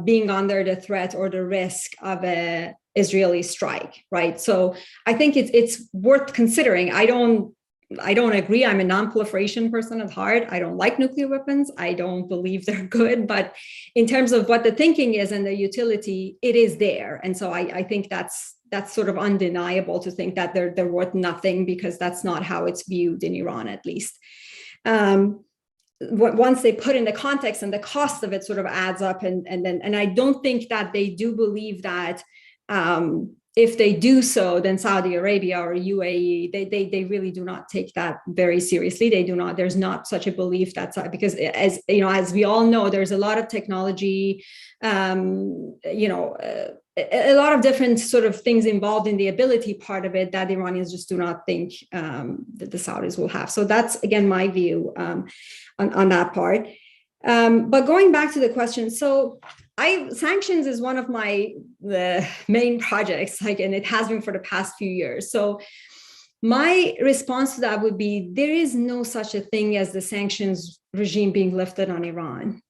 being under the threat or the risk of a Israeli strike, right? So I think it's worth considering. I don't agree. I'm a non-proliferation person at heart. I don't like nuclear weapons. I don't believe they're good. But in terms of what the thinking is and the utility, it is there. And so I think that's sort of undeniable to think that they're worth nothing, because that's not how it's viewed in Iran, at least. Once they put in the context, and the cost of it sort of adds up, and I don't think that they do believe that if they do so, then Saudi Arabia or UAE, they really do not take that very seriously. They do not. There's not such a belief that, because as you know, as we all know, there's a lot of technology, a lot of different sort of things involved in the ability part of it that the Iranians just do not think that the Saudis will have. So that's, again, my view on that part. But going back to the question, so sanctions is one of the main projects, and it has been for the past few years. So my response to that would be, there is no such a thing as the sanctions regime being lifted on Iran.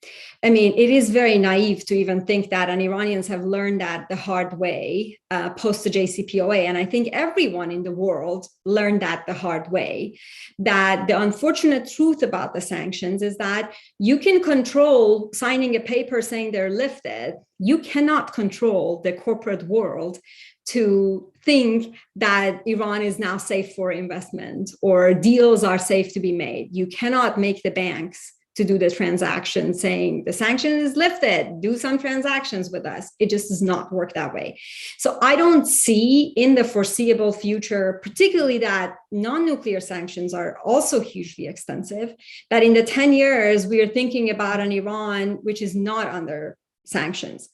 I mean, it is very naive to even think that, and Iranians have learned that the hard way post the JCPOA. And I think everyone in the world learned that the hard way, that the unfortunate truth about the sanctions is that you can control signing a paper saying they're lifted. You cannot control the corporate world to think that Iran is now safe for investment or deals are safe to be made. You cannot make the banks to do the transaction saying the sanction is lifted, do some transactions with us. It just does not work that way. So I don't see in the foreseeable future, particularly that non-nuclear sanctions are also hugely extensive, that in the 10 years we are thinking about an Iran which is not under sanctions.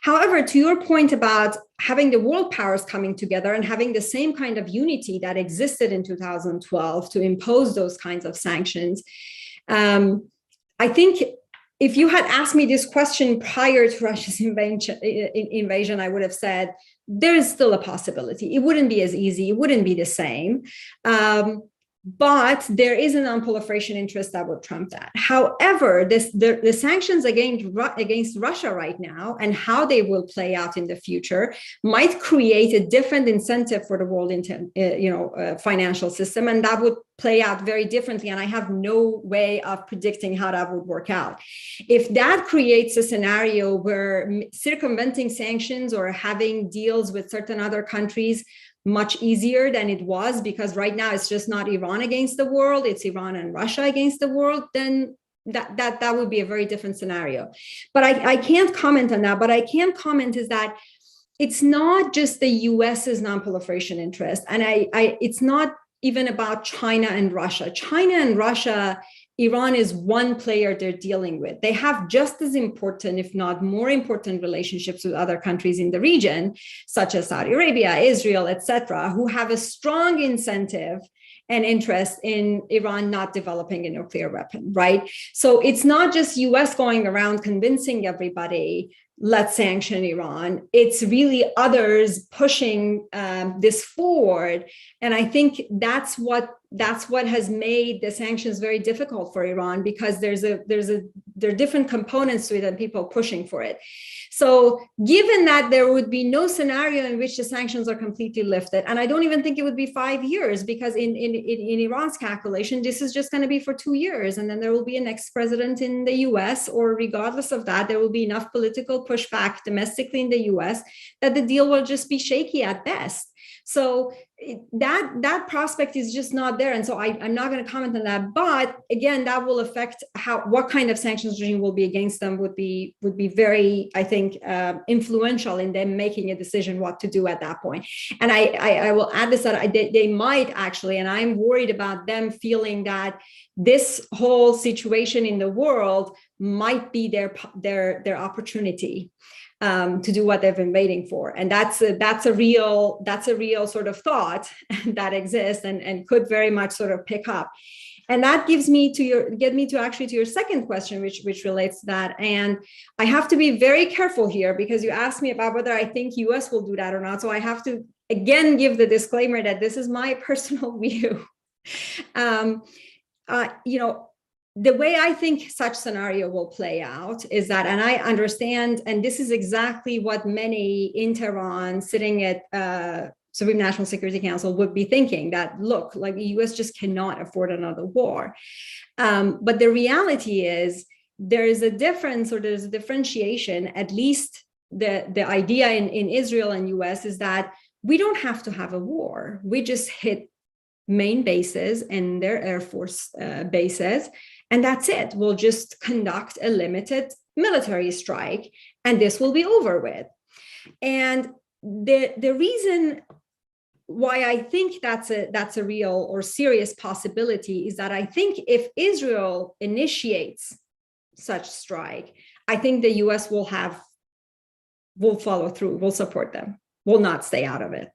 However, to your point about having the world powers coming together and having the same kind of unity that existed in 2012 to impose those kinds of sanctions, I think if you had asked me this question prior to Russia's invasion, I would have said, there is still a possibility. It wouldn't be as easy. It wouldn't be the same. But there is a non-proliferation interest that would trump that. However, the sanctions against Russia right now and how they will play out in the future might create a different incentive for the world financial system, and that would play out very differently. And I have no way of predicting how that would work out. If that creates a scenario where circumventing sanctions or having deals with certain other countries much easier than it was, because right now it's just not Iran against the world, it's Iran and Russia against the world, then that would be a very different scenario. But I can't comment on that. But I can comment is that it's not just the US's non-proliferation interest, and it's not even about China and Russia. China and Russia, Iran is one player they're dealing with. They have just as important, if not more important, relationships with other countries in the region, such as Saudi Arabia, Israel, etc., who have a strong incentive and interest in Iran not developing a nuclear weapon, right? So it's not just US going around convincing everybody, let's sanction Iran. It's really others pushing this forward. And I think that's what has made the sanctions very difficult for Iran, because there are different components to it and people pushing for it. So given that there would be no scenario in which the sanctions are completely lifted, and I don't even think it would be 5 years, because in Iran's calculation, this is just going to be for 2 years. And then there will be a next president in the US, or regardless of that, there will be enough political pushback domestically in the US that the deal will just be shaky at best. So that prospect is just not there. And so I'm not going to comment on that. But again, that will affect what kind of sanctions regime will be against them would be very, I think, influential in them making a decision what to do at that point. And I will add this, that they might actually, and I'm worried about them feeling that this whole situation in the world might be their opportunity to do what they've been waiting for. And that's a real sort of thought that exists and could very much sort of pick up. And that get me to your second question, which relates to that. And I have to be very careful here, because you asked me about whether I think US will do that or not. So I have to again give the disclaimer that this is my personal view. The way I think such scenario will play out is that, and I understand, and this is exactly what many in Tehran sitting at Supreme National Security Council would be thinking, that look, like the US just cannot afford another war. But the reality is there is a difference, or there's a differentiation, at least the idea in Israel and US is that we don't have to have a war. We just hit main bases and their Air Force bases, and that's it. We'll just conduct a limited military strike, and this will be over with. And the reason why I think that's a real or serious possibility is that I think if Israel initiates such strike, I think the US will follow through, will support them, will not stay out of it.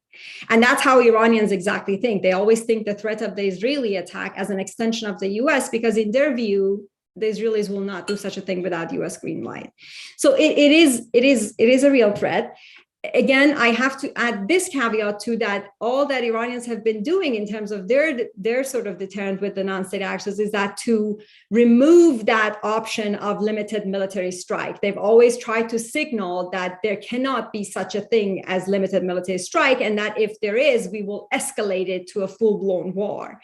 And that's how Iranians exactly think. They always think the threat of the Israeli attack as an extension of the US, because in their view, the Israelis will not do such a thing without US green light. So it is a real threat. again, I have to add this caveat to that. All that Iranians have been doing in terms of their sort of deterrent with the non-state actors is that to remove that option of limited military strike. They've always tried to signal that there cannot be such a thing as limited military strike, and that if there is, we will escalate it to a full-blown war.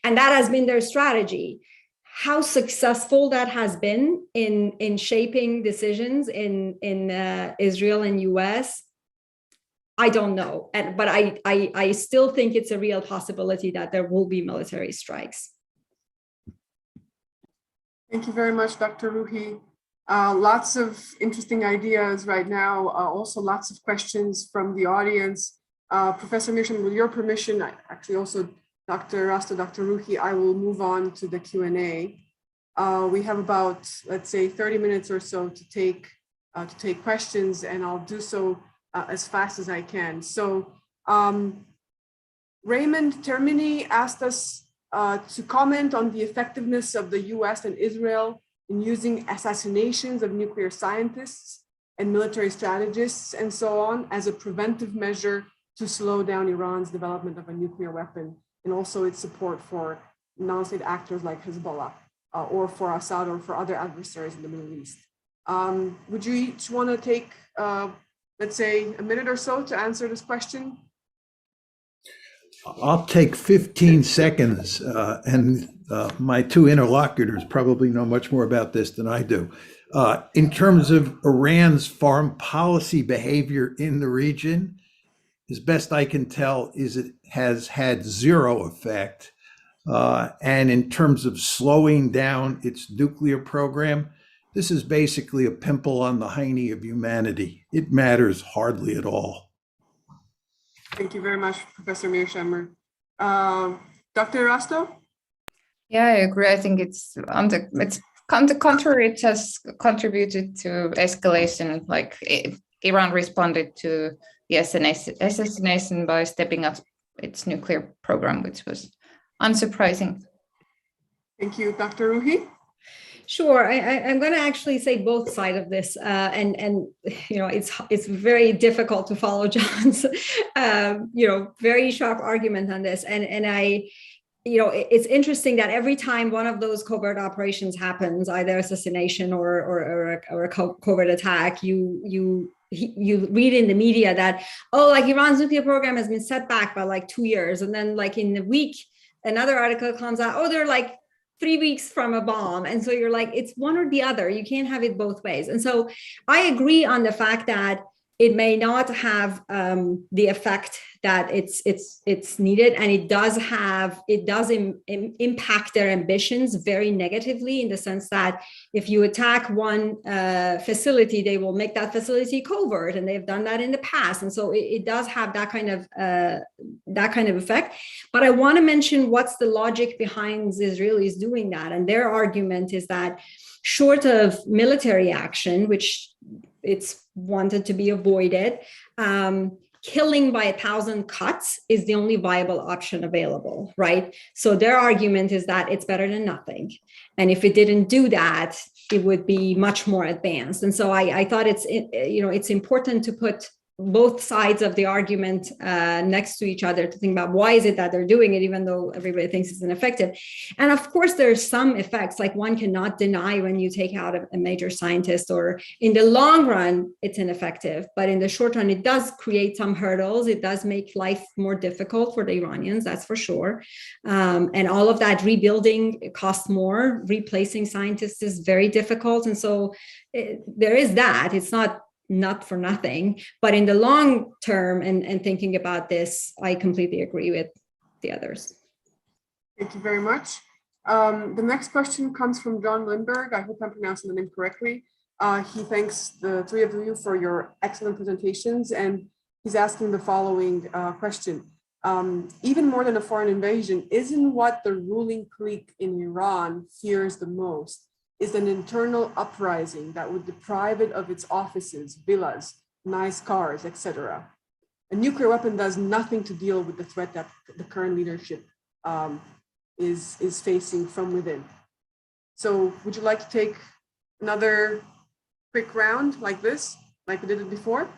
And that has been their strategy. How successful that has been in shaping decisions in Israel and US, I don't know, but I still think it's a real possibility that there will be military strikes. Thank you very much, Dr. Rouhi. Lots of interesting ideas right now. Also, lots of questions from the audience. Professor Mearsheimer, with your permission, actually also Dr. Erasto, Dr. Rouhi, I will move on to the Q&A. We have about, let's say, 30 minutes or so to take questions, and I'll do so as fast as I can. So Raymond Termini asked us to comment on the effectiveness of the US and Israel in using assassinations of nuclear scientists and military strategists and so on as a preventive measure to slow down Iran's development of a nuclear weapon, and also its support for non-state actors like Hezbollah or for Assad or for other adversaries in the Middle East. Would you each want to take let's say a minute or so to answer this question? I'll take 15 seconds, and my two interlocutors probably know much more about this than I do. In terms of Iran's foreign policy behavior in the region, as best I can tell, is it has had zero effect. And in terms of slowing down its nuclear program, this is basically a pimple on the hiney of humanity. It matters hardly at all. Thank you very much, Professor Mearsheimer. Dr. Erasto? Yeah, I agree. I think it's on the contrary, it has contributed to escalation. Like Iran responded to the assassination by stepping up its nuclear program, which was unsurprising. Thank you, Dr. Rouhi. Sure, I'm going to actually say both sides of this, and you know, it's very difficult to follow John's you know, very sharp argument on this, and I, you know, it's interesting that every time one of those covert operations happens, either assassination or a covert attack, you read in the media that, oh, like Iran's nuclear program has been set back by like 2 years, and then like in a week another article comes out, oh, they're like 3 weeks from a bomb. And so you're like, it's one or the other. You can't have it both ways. And so I agree on the fact that it may not have the effect that it's needed, and it does impact their ambitions very negatively, in the sense that if you attack one facility, they will make that facility covert, and they've done that in the past, and so it does have that kind of effect. But I want to mention what's the logic behind the Israelis doing that, and their argument is that short of military action, which it's wanted to be avoided, killing by 1,000 cuts is the only viable option available, right? So their argument is that it's better than nothing. And if it didn't do that, it would be much more advanced. And so I thought it's, you know, it's important to put both sides of the argument next to each other to think about why is it that they're doing it, even though everybody thinks it's ineffective. And of course, there's some effects, like one cannot deny when you take out a major scientist, or in the long run, it's ineffective. But in the short run, it does create some hurdles. It does make life more difficult for the Iranians, that's for sure. And all of that rebuilding costs more. Replacing scientists is very difficult. And so there is that. It's not for nothing, but in the long term and thinking about this, I completely agree with the others. Thank you very much. The next question comes from John Lindberg. I hope I'm pronouncing the name correctly. He thanks the three of you for your excellent presentations, and he's asking the following question. Even more than a foreign invasion, isn't what the ruling clique in Iran fears the most is an internal uprising that would deprive it of its offices, villas, nice cars, etc. A nuclear weapon does nothing to deal with the threat that the current leadership is facing from within. So would you like to take another quick round like this, like we did it before?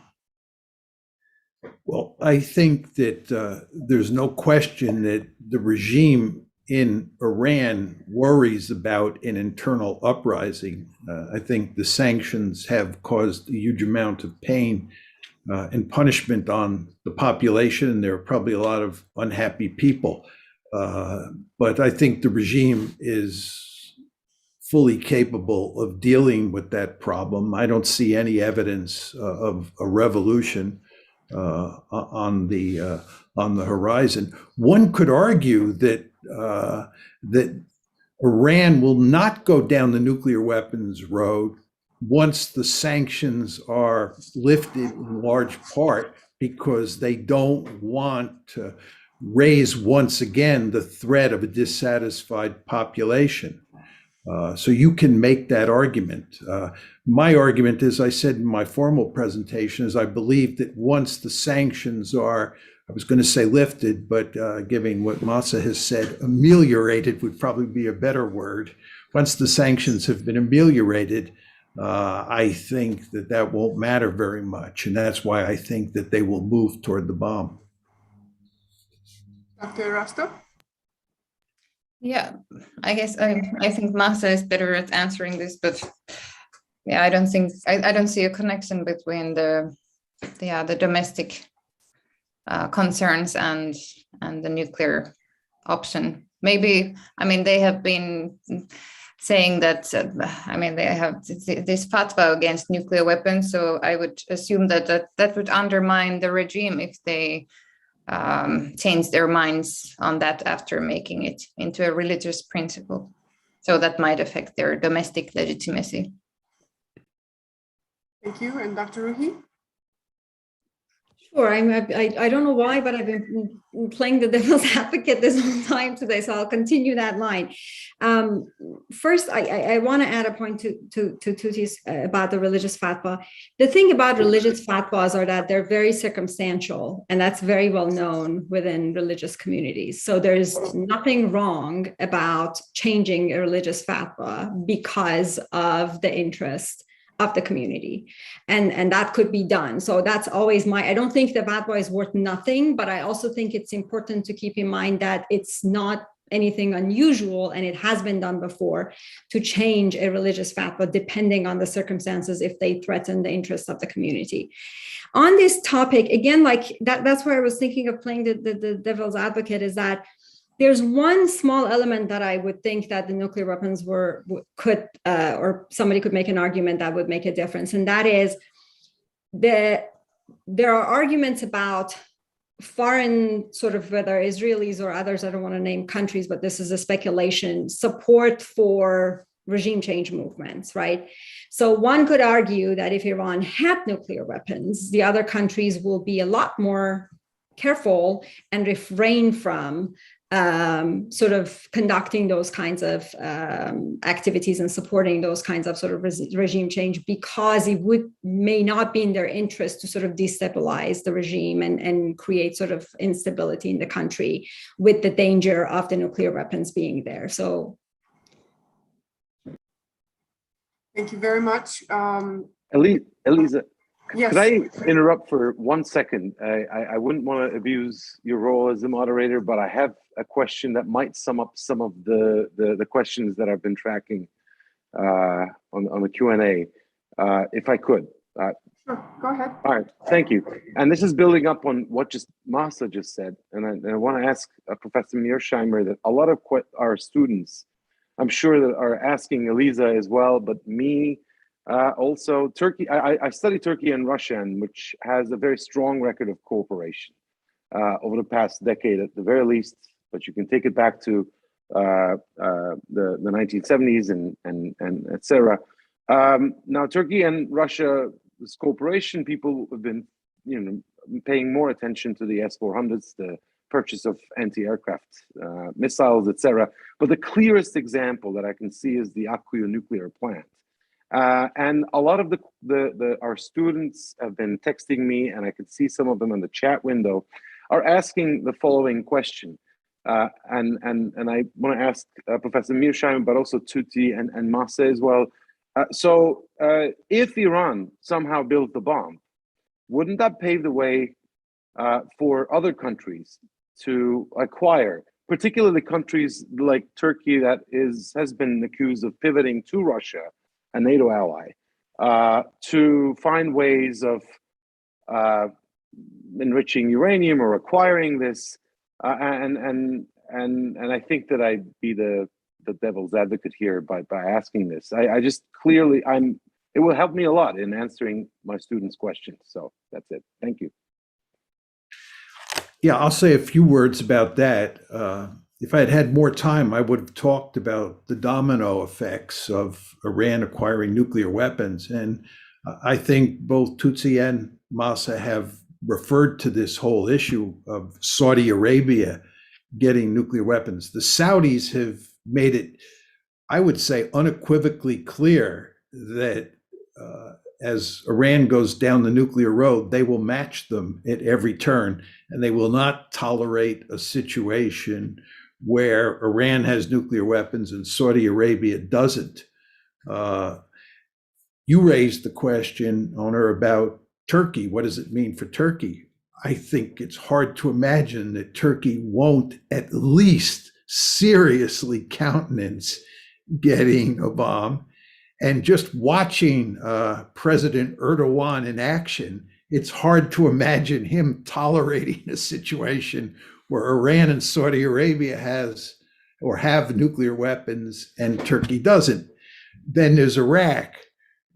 Well, I think that there's no question that the regime in Iran worries about an internal uprising. I think the sanctions have caused a huge amount of pain and punishment on the population, and there are probably a lot of unhappy people. But I think the regime is fully capable of dealing with that problem. I don't see any evidence of a revolution on the horizon. One could argue that that Iran will not go down the nuclear weapons road once the sanctions are lifted in large part because they don't want to raise once again the threat of a dissatisfied population. So you can make that argument. My argument, as I said in my formal presentation, is I believe that once the sanctions are, I was going to say lifted, but given what Mahsa has said, ameliorated would probably be a better word. Once the sanctions have been ameliorated, I think that that won't matter very much. And that's why I think that they will move toward the bomb. Dr. Erasto? Yeah, I guess I think Mahsa is better at answering this, but yeah, I don't see a connection between the domestic concerns and the nuclear option. Maybe, I mean, they have been saying that, they have this fatwa against nuclear weapons, so I would assume that would undermine the regime if they change their minds on that after making it into a religious principle. So that might affect their domestic legitimacy. Thank you. And Dr. Ruhi? Sure. I don't know why, but I've been playing the devil's advocate this whole time today, so I'll continue that line. First, I want to add a point to Tytti's about the religious fatwa. The thing about religious fatwas are that they're very circumstantial, and that's very well known within religious communities. So there's nothing wrong about changing a religious fatwa because of the interest of the community, and that could be done. So that's always I don't think the fatwa is worth nothing, but I also think it's important to keep in mind that it's not anything unusual, and it has been done before, to change a religious fatwa depending on the circumstances if they threaten the interests of the community. On this topic, again, like that's where I was thinking of playing the devil's advocate, is that there's one small element that I would think that the nuclear weapons could or somebody could make an argument that would make a difference. And that is there are arguments about foreign, sort of, whether Israelis or others, I don't want to name countries, but this is a speculation, support for regime change movements, right? So one could argue that if Iran had nuclear weapons, the other countries will be a lot more careful and refrain from sort of conducting those kinds of activities and supporting those kinds of sort of regime change, because it may not be in their interest to sort of destabilize the regime and create sort of instability in the country with the danger of the nuclear weapons being there. So. Thank you very much. Elisa, yes. Could I interrupt for 1 second? I wouldn't want to abuse your role as the moderator, but I have a question that might sum up some of the questions that I've been tracking on the Q&A, if I could. Sure, go ahead. All right, thank you. And this is building up on what Mahsa just said. And I want to ask Professor Mearsheimer that a lot of our students, I'm sure, that are asking Elisa as well, but me, also Turkey. I studied Turkey and Russia, which has a very strong record of cooperation over the past decade at the very least, but you can take it back to the 1970s and etc. Now Turkey and Russia's cooperation, people have been paying more attention to the S-400s, the purchase of anti-aircraft missiles, etc. But the clearest example that I can see is the Akkuyu nuclear plant. And a lot of our students have been texting me, and I could see some of them in the chat window, are asking the following question. And I want to ask Professor Mearsheimer, but also Tytti and Mahsa as well. So if Iran somehow built the bomb, wouldn't that pave the way for other countries to acquire, particularly countries like Turkey that has been accused of pivoting to Russia, a NATO ally, to find ways of enriching uranium or acquiring this, and I think that I'd be the devil's advocate here by asking this. I just clearly it will help me a lot in answering my students' questions. So that's it. Thank you. Yeah, I'll say a few words about that. If I had had more time, I would have talked about the domino effects of Iran acquiring nuclear weapons. And I think both Tytti and Mahsa have referred to this whole issue of Saudi Arabia getting nuclear weapons. The Saudis have made it, I would say, unequivocally clear that as Iran goes down the nuclear road, they will match them at every turn, and they will not tolerate a situation where Iran has nuclear weapons and Saudi Arabia doesn't. You raised the question, Owner, about Turkey. What does it mean for Turkey? I think it's hard to imagine that Turkey won't at least seriously countenance getting a bomb. And just watching President Erdogan in action, it's hard to imagine him tolerating a situation where Iran and Saudi Arabia have nuclear weapons and Turkey doesn't. Then there's Iraq.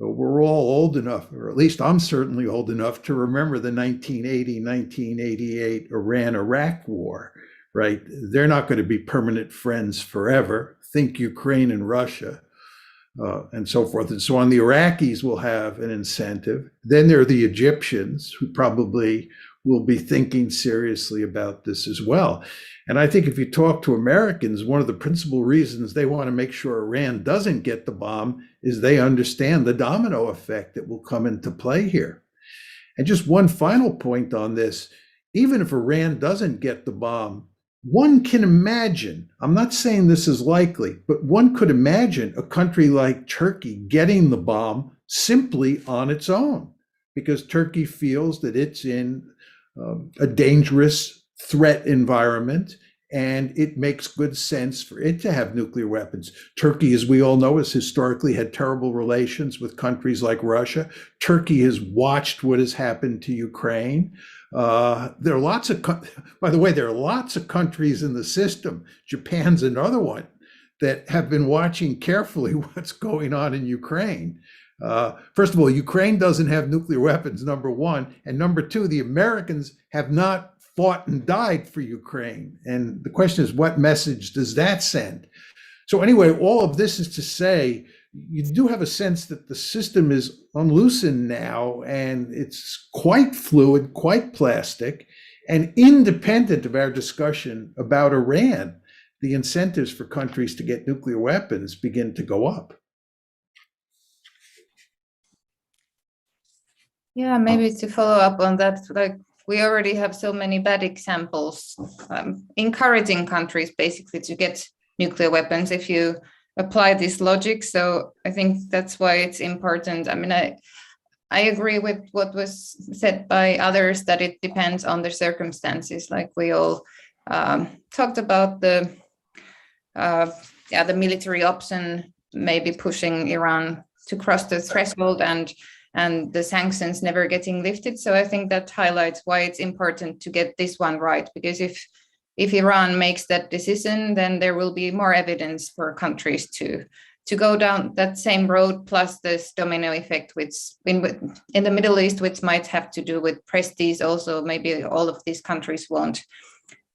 We're all old enough, or at least I'm certainly old enough to remember the 1980-1988 Iran-Iraq war, right? They're not going to be permanent friends forever. Think Ukraine and Russia. And so forth and so on. The Iraqis will have an incentive. Then there are the Egyptians, who probably will be thinking seriously about this as well. And I think if you talk to Americans, one of the principal reasons they want to make sure Iran doesn't get the bomb is they understand the domino effect that will come into play here. And just one final point on this, even if Iran doesn't get the bomb, one can imagine, I'm not saying this is likely, but one could imagine a country like Turkey getting the bomb simply on its own, because Turkey feels that it's in a dangerous threat environment, and it makes good sense for it to have nuclear weapons. Turkey, as we all know, has historically had terrible relations with countries like Russia. Turkey has watched what has happened to Ukraine. There are lots of, by the way, there are lots of countries in the system, Japan's another one, that have been watching carefully what's going on in Ukraine. First of all, Ukraine doesn't have nuclear weapons, number one. And number two, the Americans have not fought and died for Ukraine. And the question is, what message does that send? So anyway, all of this is to say, you do have a sense that the system is unloosened now, and it's quite fluid, quite plastic, and independent of our discussion about Iran, the incentives for countries to get nuclear weapons begin to go up. Yeah, maybe to follow up on that, like we already have so many bad examples encouraging countries basically to get nuclear weapons if you apply this logic. So I think that's why it's important. I mean, I agree with what was said by others, that it depends on the circumstances. Like we all talked about the military option, maybe pushing Iran to cross the threshold and the sanctions never getting lifted. So I think that highlights why it's important to get this one right, because if Iran makes that decision, then there will be more evidence for countries to go down that same road, plus this domino effect, which in the Middle East, which might have to do with prestige also. Maybe all of these countries won't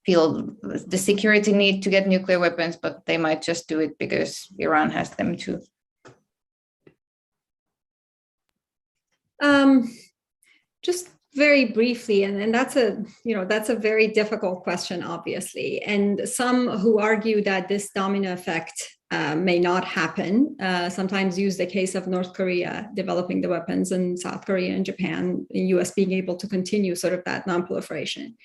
feel the security need to get nuclear weapons, but they might just do it because Iran has them too. Just very briefly, and that's a very difficult question, obviously. And some who argue that this domino effect may not happen sometimes use the case of North Korea developing the weapons and South Korea and Japan and US being able to continue sort of that non-proliferation.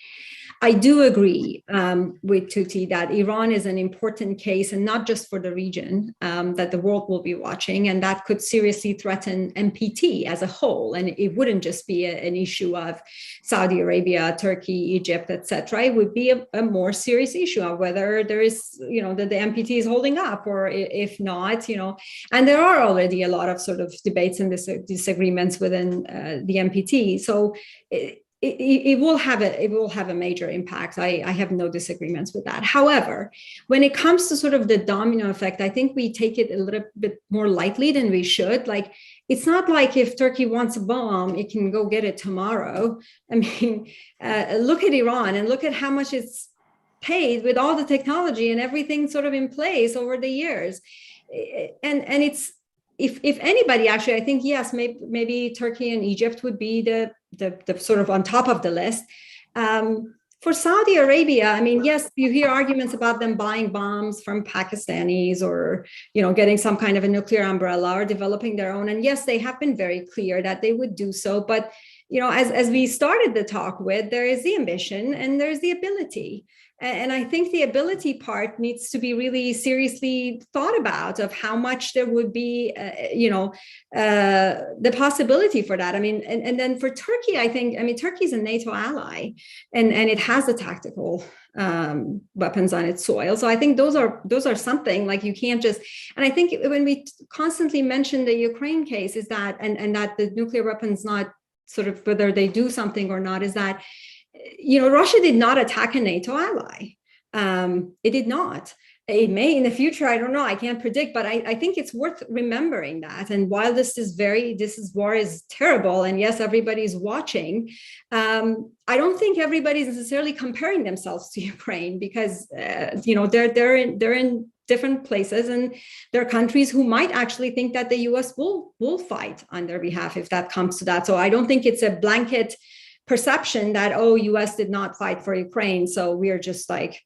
I do agree with Tytti that Iran is an important case, and not just for the region, that the world will be watching, and that could seriously threaten NPT as a whole. And it wouldn't just be an issue of Saudi Arabia, Turkey, Egypt, etc. It would be a more serious issue of whether there is, that the NPT is holding up, or if not, and there are already a lot of sort of debates and disagreements within the NPT. So it will have a major impact. I have no disagreements with that. However, when it comes to sort of the domino effect, I think we take it a little bit more lightly than we should. Like, it's not like if Turkey wants a bomb, it can go get it tomorrow. I mean, look at Iran and look at how much it's paid with all the technology and everything sort of in place over the years. And it's, if anybody, actually, I think, yes, maybe Turkey and Egypt would be the sort of on top of the list. For Saudi Arabia, I mean, yes, you hear arguments about them buying bombs from Pakistanis, or, getting some kind of a nuclear umbrella, or developing their own. And yes, they have been very clear that they would do so. But, as we started the talk with, there is the ambition and there's the ability. And I think the ability part needs to be really seriously thought about, of how much there would be, the possibility for that. I mean, and then for Turkey, Turkey is a NATO ally, and it has the tactical weapons on its soil. So I think those are something, like, you can't just, and I think when we constantly mention the Ukraine case, is that, and that the nuclear weapons, not sort of whether they do something or not, is that, Russia did not attack a NATO ally. It did not. It may in the future, I don't know, I can't predict, but I think it's worth remembering that. And while this war is terrible, and yes, everybody's watching, I don't think everybody's necessarily comparing themselves to Ukraine, because they're in different places, and there are countries who might actually think that the US will fight on their behalf if that comes to that. So I don't think it's a blanket perception that, US did not fight for Ukraine, so we're just like,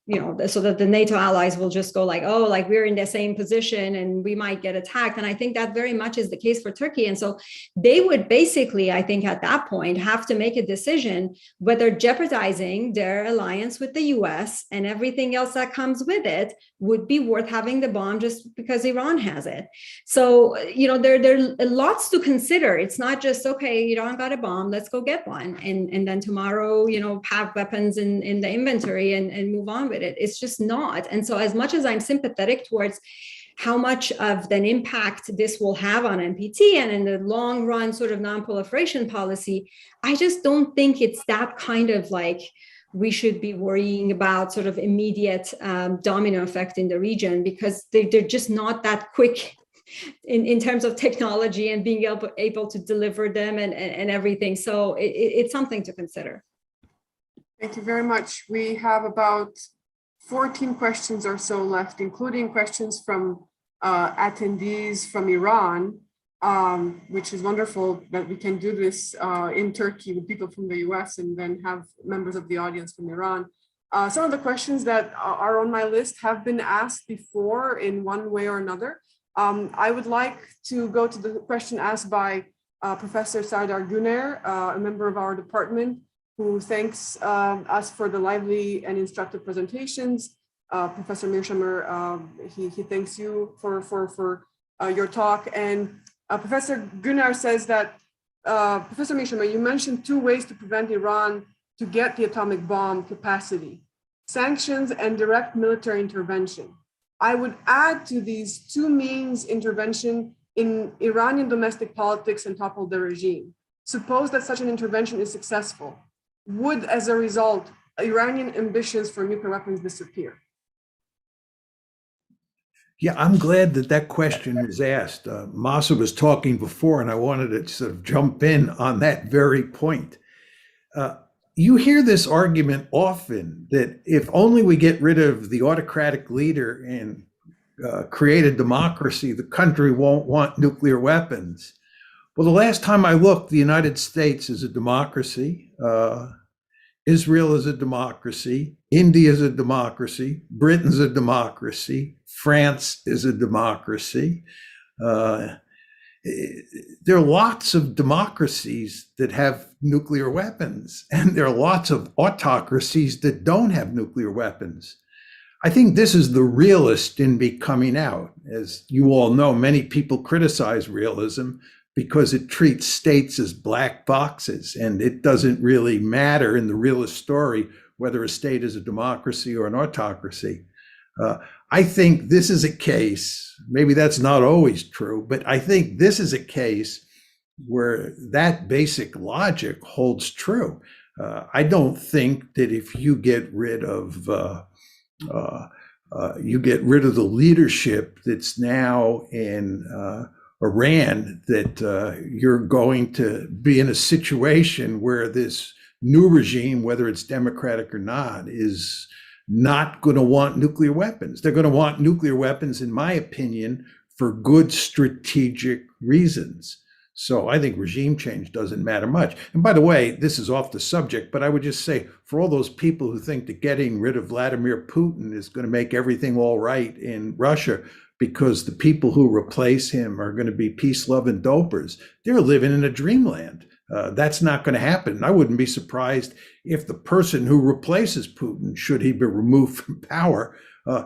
so that the NATO allies will just go like, we're in the same position and we might get attacked. And I think that very much is the case for Turkey. And so they would basically, I think at that point, have to make a decision whether jeopardizing their alliance with the US and everything else that comes with it would be worth having the bomb just because Iran has it. So, there are lots to consider. It's not just, okay, Iran got a bomb, let's go get one. And then tomorrow, have weapons in the inventory and move on with it. It's just not. And so as much as I'm sympathetic towards how much of an impact this will have on NPT and in the long run sort of non-proliferation policy, I just don't think it's that kind of like, we should be worrying about sort of immediate domino effect in the region, because they're just not that quick in terms of technology and being able to deliver them and everything. So it's something to consider. Thank you very much. We have about 14 questions or so left, including questions from attendees from Iran, which is wonderful that we can do this in Turkey with people from the US and then have members of the audience from Iran. Some of the questions that are on my list have been asked before in one way or another. I would like to go to the question asked by Professor Sardar Güner, a member of our department, who thanks us for the lively and instructive presentations. Professor Mearsheimer, he thanks you for your talk. And Professor Güner says that, Professor Mearsheimer, you mentioned two ways to prevent Iran to get the atomic bomb capacity: sanctions and direct military intervention. I would add to these two means intervention in Iranian domestic politics and topple the regime. Suppose that such an intervention is successful. Would, as a result, Iranian ambitions for nuclear weapons disappear? Yeah, I'm glad that question was asked. Mahsa was talking before, and I wanted to sort of jump in on that very point. You hear this argument often that if only we get rid of the autocratic leader and create a democracy, the country won't want nuclear weapons. Well, the last time I looked, the United States is a democracy. Israel is a democracy. India is a democracy. Britain's a democracy. France is a democracy. There are lots of democracies that have nuclear weapons, and there are lots of autocracies that don't have nuclear weapons. I think this is the realist in me coming out. As you all know, many people criticize realism because it treats states as black boxes, and it doesn't really matter in the realist story whether a state is a democracy or an autocracy. I think this is a case, maybe that's not always true, but I think this is a case where that basic logic holds true. I don't think that if you get rid of the leadership that's now in Iran, that you're going to be in a situation where this new regime, whether it's democratic or not, is not going to want nuclear weapons. They're going to want nuclear weapons, in my opinion, for good strategic reasons. So I think regime change doesn't matter much. And by the way, this is off the subject, but I would just say, for all those people who think that getting rid of Vladimir Putin is going to make everything all right in Russia because the people who replace him are going to be peace loving dopers, they're living in a dreamland. That's not going to happen. I wouldn't be surprised if the person who replaces Putin, should he be removed from power,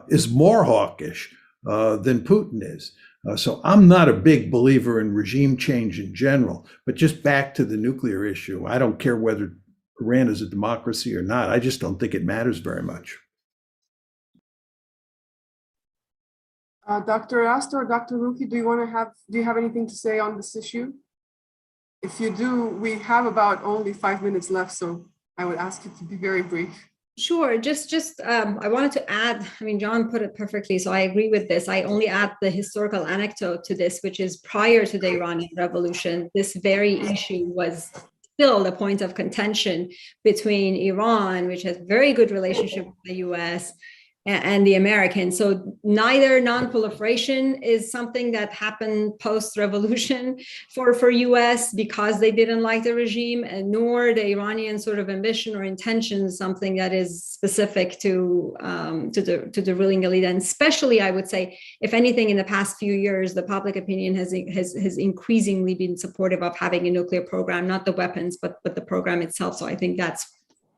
is more hawkish than Putin is. So I'm not a big believer in regime change in general, but just back to the nuclear issue. I don't care whether Iran is a democracy or not. I just don't think it matters very much. Dr. Erasto or Dr. Rouhi, do you have anything to say on this issue? If you do, we have about only 5 minutes left, so I would ask you to be very brief. Sure. I wanted to add, I mean, John put it perfectly, so I agree with this. I only add the historical anecdote to this, which is prior to the Iranian Revolution, this very issue was still a point of contention between Iran, which has very good relationship with the US, and the Americans. So neither non-proliferation is something that happened post-revolution for US because they didn't like the regime, and nor the Iranian sort of ambition or intention, something that is specific to the ruling elite. And especially, I would say, if anything, in the past few years, the public opinion has increasingly been supportive of having a nuclear program, not the weapons, but the program itself. So I think that's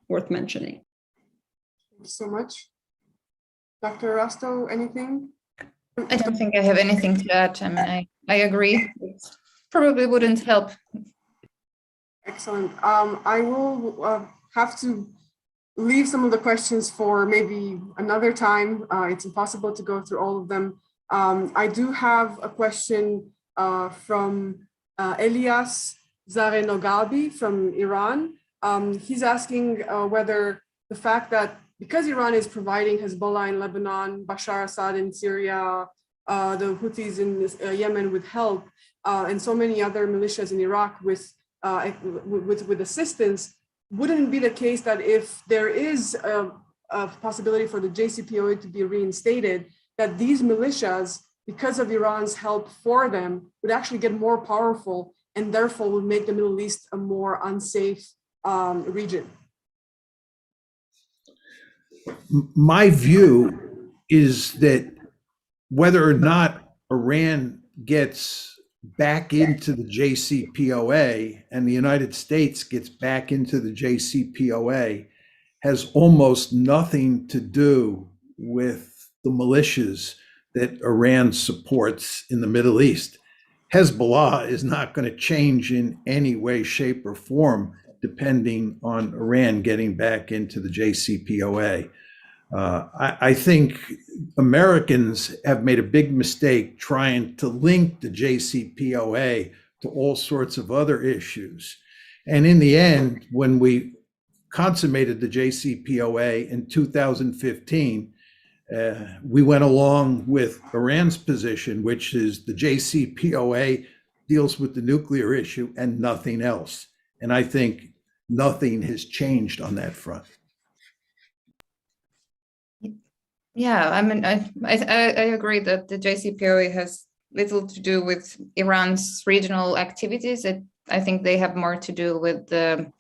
worth mentioning. Thank you so much. Dr. Erasto, anything? I don't think I have anything to add. I mean, I agree. It probably wouldn't help. Excellent. I will have to leave some of the questions for maybe another time. It's impossible to go through all of them. I do have a question from Elias Zarenogabi from Iran. He's asking whether the fact that because Iran is providing Hezbollah in Lebanon, Bashar Assad in Syria, the Houthis in Yemen with help, and so many other militias in Iraq with assistance, wouldn't it be the case that if there is a possibility for the JCPOA to be reinstated, that these militias, because of Iran's help for them, would actually get more powerful and therefore would make the Middle East a more unsafe region? My view is that whether or not Iran gets back into the JCPOA and the United States gets back into the JCPOA has almost nothing to do with the militias that Iran supports in the Middle East. Hezbollah is not going to change in any way, shape, or form depending on Iran getting back into the JCPOA. I think Americans have made a big mistake trying to link the JCPOA to all sorts of other issues. And in the end, when we consummated the JCPOA in 2015, we went along with Iran's position, which is the JCPOA deals with the nuclear issue and nothing else. And I think nothing has changed on that front. Yeah, I mean, I agree that the JCPOA has little to do with Iran's regional activities. I think they have more to do with the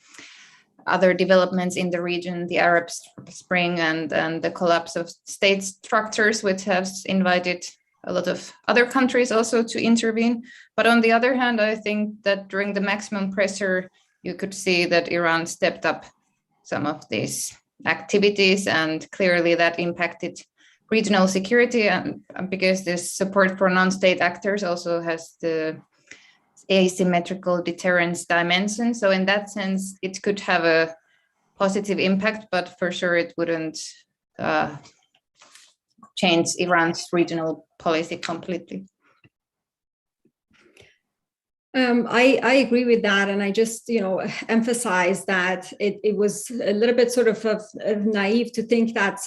other developments in the region, the Arab Spring and the collapse of state structures, which has invited a lot of other countries also to intervene. But on the other hand, I think that during the maximum pressure, you could see that Iran stepped up some of these activities, and clearly that impacted regional security, and because this support for non-state actors also has the asymmetrical deterrence dimension. So in that sense, it could have a positive impact, but for sure it wouldn't change Iran's regional policy completely. I agree with that, and I just emphasize that it was a little bit sort of naive to think that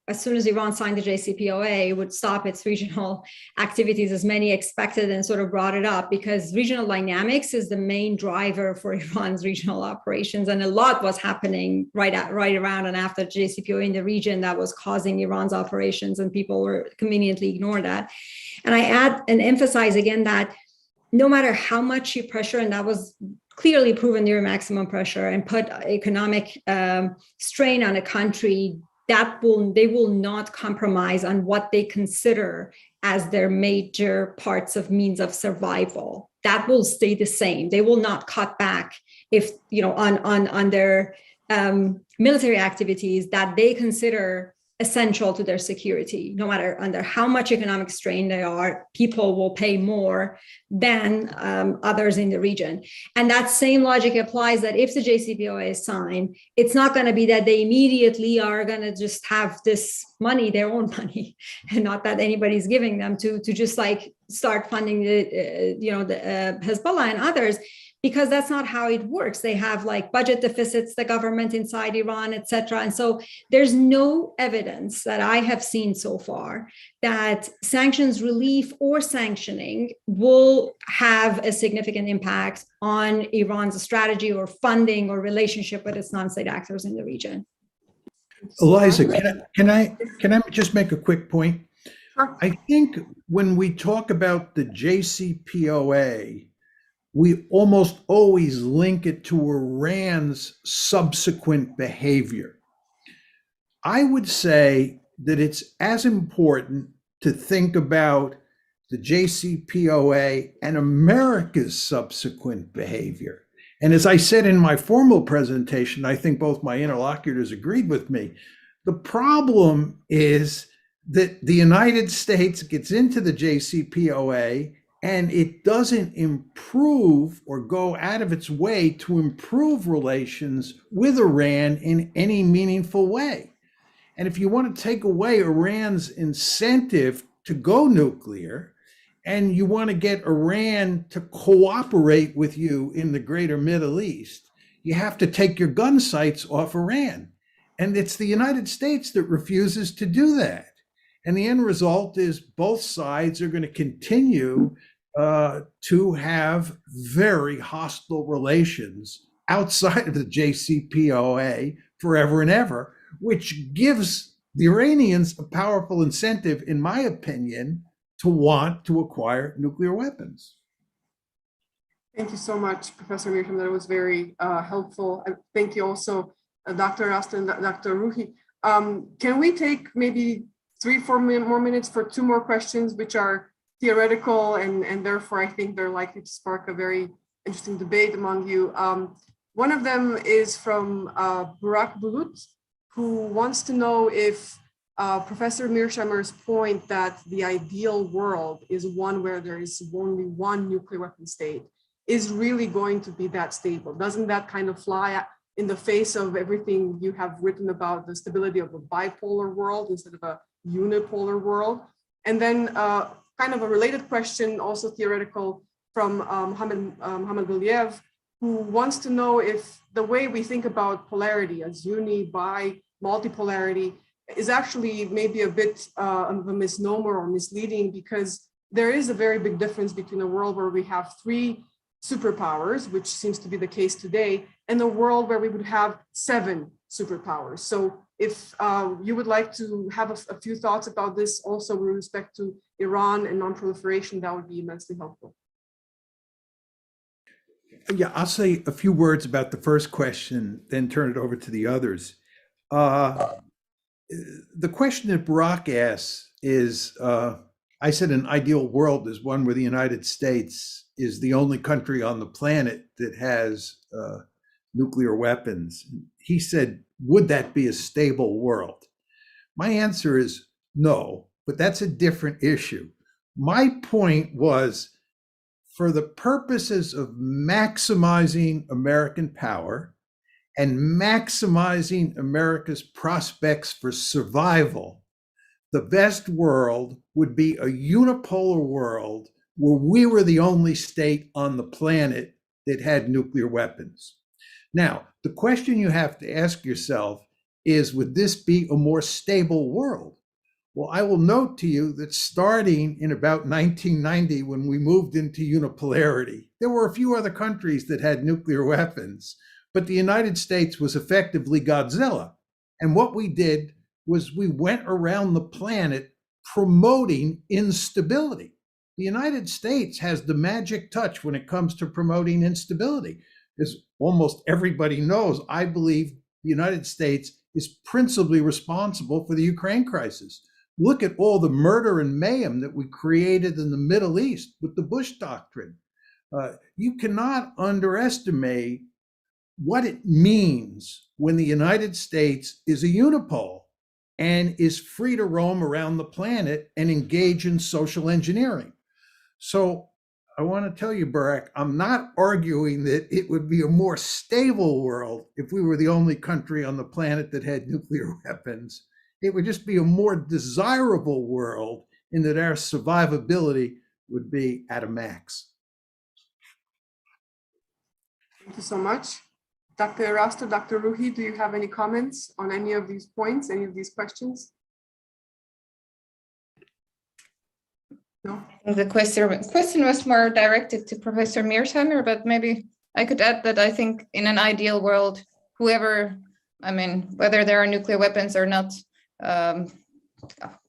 as soon as Iran signed the JCPOA, it would stop its regional activities, as many expected, and sort of brought it up, because regional dynamics is the main driver for Iran's regional operations, and a lot was happening right around and after JCPOA in the region that was causing Iran's operations, and people were conveniently ignore that. And I add and emphasize again that no matter how much you pressure, and that was clearly proven near maximum pressure, and put economic strain on a country, they will not compromise on what they consider as their major parts of means of survival. That will stay the same. They will not cut back if on their military activities that they consider essential to their security. No matter under how much economic strain they are, people will pay more than others in the region. And that same logic applies that if the JCPOA is signed, it's not going to be that they immediately are going to just have this money, their own money, and not that anybody's giving them to just like start funding the Hezbollah and others, because that's not how it works. They have like budget deficits, the government inside Iran, et cetera. And so there's no evidence that I have seen so far that sanctions relief or sanctioning will have a significant impact on Iran's strategy or funding or relationship with its non-state actors in the region. Eliza, can I just make a quick point? Sure. I think when we talk about the JCPOA, we almost always link it to Iran's subsequent behavior. I would say that it's as important to think about the JCPOA and America's subsequent behavior. And as I said in my formal presentation, I think both my interlocutors agreed with me. The problem is that the United States gets into the JCPOA and it doesn't improve or go out of its way to improve relations with Iran in any meaningful way. And if you want to take away Iran's incentive to go nuclear, and you want to get Iran to cooperate with you in the greater Middle East, you have to take your gun sights off Iran. And it's the United States that refuses to do that. And the end result is both sides are going to continue to have very hostile relations outside of the JCPOA forever and ever, which gives the Iranians a powerful incentive, in my opinion, to want to acquire nuclear weapons. Thank you so much, Professor Mearsheimer. That was very helpful. And thank you also, Dr. Erasto and Dr. Rouhi. Can we take maybe 3-4 more minutes for 2 more questions, which are theoretical, and therefore I think they're likely to spark a very interesting debate among you. One of them is from Burak Bulut, who wants to know if Professor Mearsheimer's point that the ideal world is one where there is only one nuclear weapon state is really going to be that stable. Doesn't that kind of fly in the face of everything you have written about the stability of a bipolar world instead of a unipolar world? And then kind of a related question, also theoretical, from Mohammad Guliev, who wants to know if the way we think about polarity as uni, bi, multipolarity is actually maybe a bit of a misnomer or misleading, because there is a very big difference between a world where we have 3 superpowers, which seems to be the case today, and a world where we would have 7 superpowers. So if you would like to have a few thoughts about this also with respect to Iran and non-proliferation, that would be immensely helpful. Yeah, I'll say a few words about the first question, then turn it over to the others. The question that Burak asks is, I I said an ideal world is one where the United States is the only country on the planet that has nuclear weapons. He said, would that be a stable world? My answer is no, but that's a different issue. My point was, for the purposes of maximizing American power and maximizing America's prospects for survival, the best world would be a unipolar world where we were the only state on the planet that had nuclear weapons. Now, the question you have to ask yourself is, would this be a more stable world? Well, I will note to you that starting in about 1990, when we moved into unipolarity, there were a few other countries that had nuclear weapons, but the United States was effectively Godzilla. And what we did was we went around the planet promoting instability. The United States has the magic touch when it comes to promoting instability. As almost everybody knows, I believe the United States is principally responsible for the Ukraine crisis. Look at all the murder and mayhem that we created in the Middle East with the Bush Doctrine. You cannot underestimate what it means when the United States is a unipole and is free to roam around the planet and engage in social engineering. So I want to tell you, Barak, I'm not arguing that it would be a more stable world if we were the only country on the planet that had nuclear weapons. It would just be a more desirable world in that our survivability would be at a max. Thank you so much. Dr. Erasto, Dr. Rouhi, do you have any comments on any of these points, any of these questions? No? The question was more directed to Professor Mearsheimer, but maybe I could add that I think in an ideal world, whether there are nuclear weapons or not,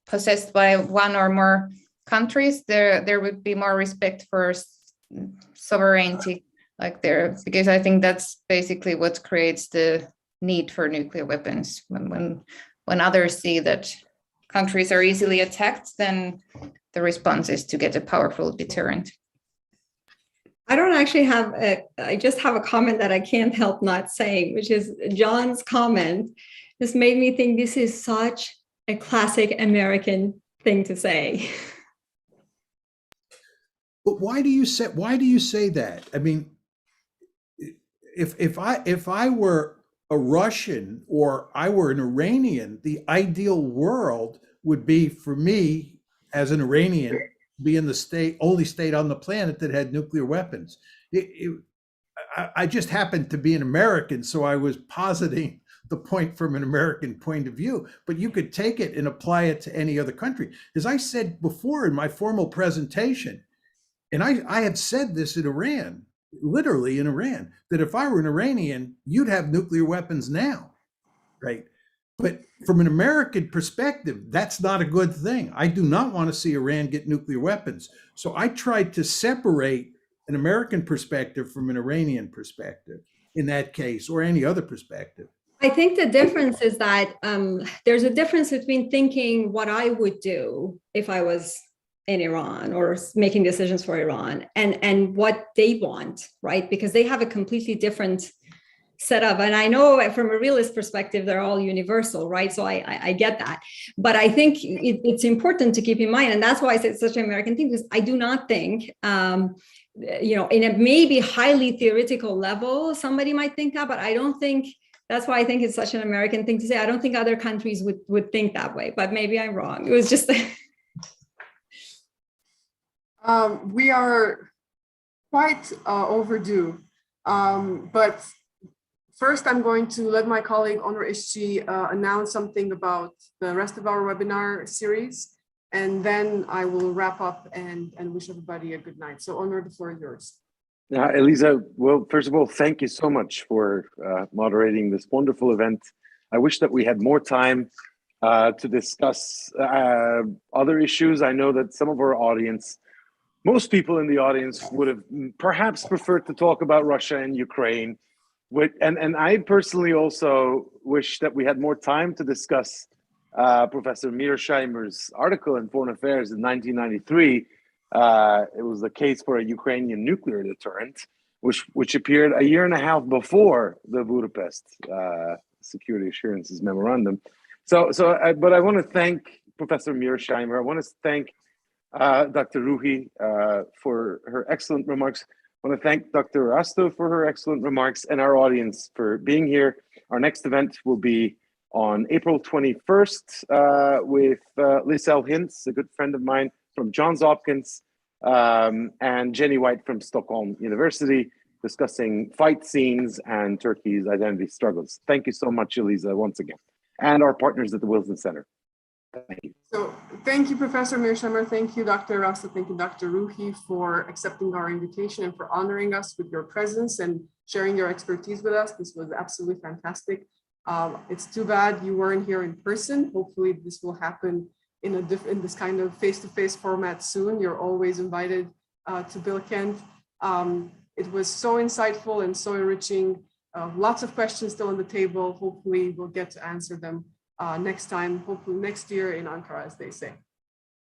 possessed by one or more countries, there would be more respect for sovereignty, because I think that's basically what creates the need for nuclear weapons. When others see that countries are easily attacked, then the response is to get a powerful deterrent. I don't actually I just have a comment that I can't help not saying, which is John's comment. This made me think this is such a classic American thing to say. But why do you say that? I mean, if I were a Russian or I were an Iranian, the ideal world would be for me as an Iranian be in the only state on the planet that had nuclear weapons. I just happened to be an American, so I was positing the point from an American point of view, but you could take it and apply it to any other country. As I said before in my formal presentation, and I have said this in Iran, literally in Iran, that if I were an Iranian, you'd have nuclear weapons now, right? But from an American perspective, that's not a good thing. I do not want to see Iran get nuclear weapons. So I tried to separate an American perspective from an Iranian perspective in that case, or any other perspective. I think the difference is that there's a difference between thinking what I would do if I was in Iran or making decisions for Iran and what they want, right? Because they have a completely different setup. And I know from a realist perspective, they're all universal, right? So I get that. But I think it's important to keep in mind, and that's why I say it's such an American thing, because I do not think, in a maybe highly theoretical level, somebody might think that, but I don't think, that's why I think it's such an American thing to say. I don't think other countries would think that way, but maybe I'm wrong. It was just... We are quite overdue, but first I'm going to let my colleague Onur Işçi announce something about the rest of our webinar series, and then I will wrap up and wish everybody a good night. So Onur, the floor is yours. Elisa, well, first of all, thank you so much for moderating this wonderful event. I wish that we had more time to discuss other issues. I know that some of our audience, most people in the audience would have perhaps preferred to talk about Russia and Ukraine. And I personally also wish that we had more time to discuss Professor Mearsheimer's article in Foreign Affairs in 1993. It was the case for a Ukrainian nuclear deterrent, which appeared a year and a half before the Budapest Security Assurances Memorandum. But I want to thank Professor Mearsheimer. I want to thank Dr. Rouhi for her excellent remarks. I want to thank Dr. Erasto for her excellent remarks and our audience for being here. Our next event will be on April 21st with Lisel Hintz, a good friend of mine from Johns Hopkins, and Jenny White from Stockholm University, discussing fight scenes and Turkey's identity struggles. Thank you so much, Elisa, once again, and our partners at the Wilson Center. Thank you. So thank you, Professor Mearsheimer. Thank you, Dr. Erasto. Thank you, Dr. Rouhi, for accepting our invitation and for honoring us with your presence and sharing your expertise with us. This was absolutely fantastic. It's too bad you weren't here in person. Hopefully this will happen in this kind of face-to-face format soon. You're always invited to Bilkent. It was so insightful and so enriching. Lots of questions still on the table. Hopefully we'll get to answer them next time, hopefully next year in Ankara, as they say.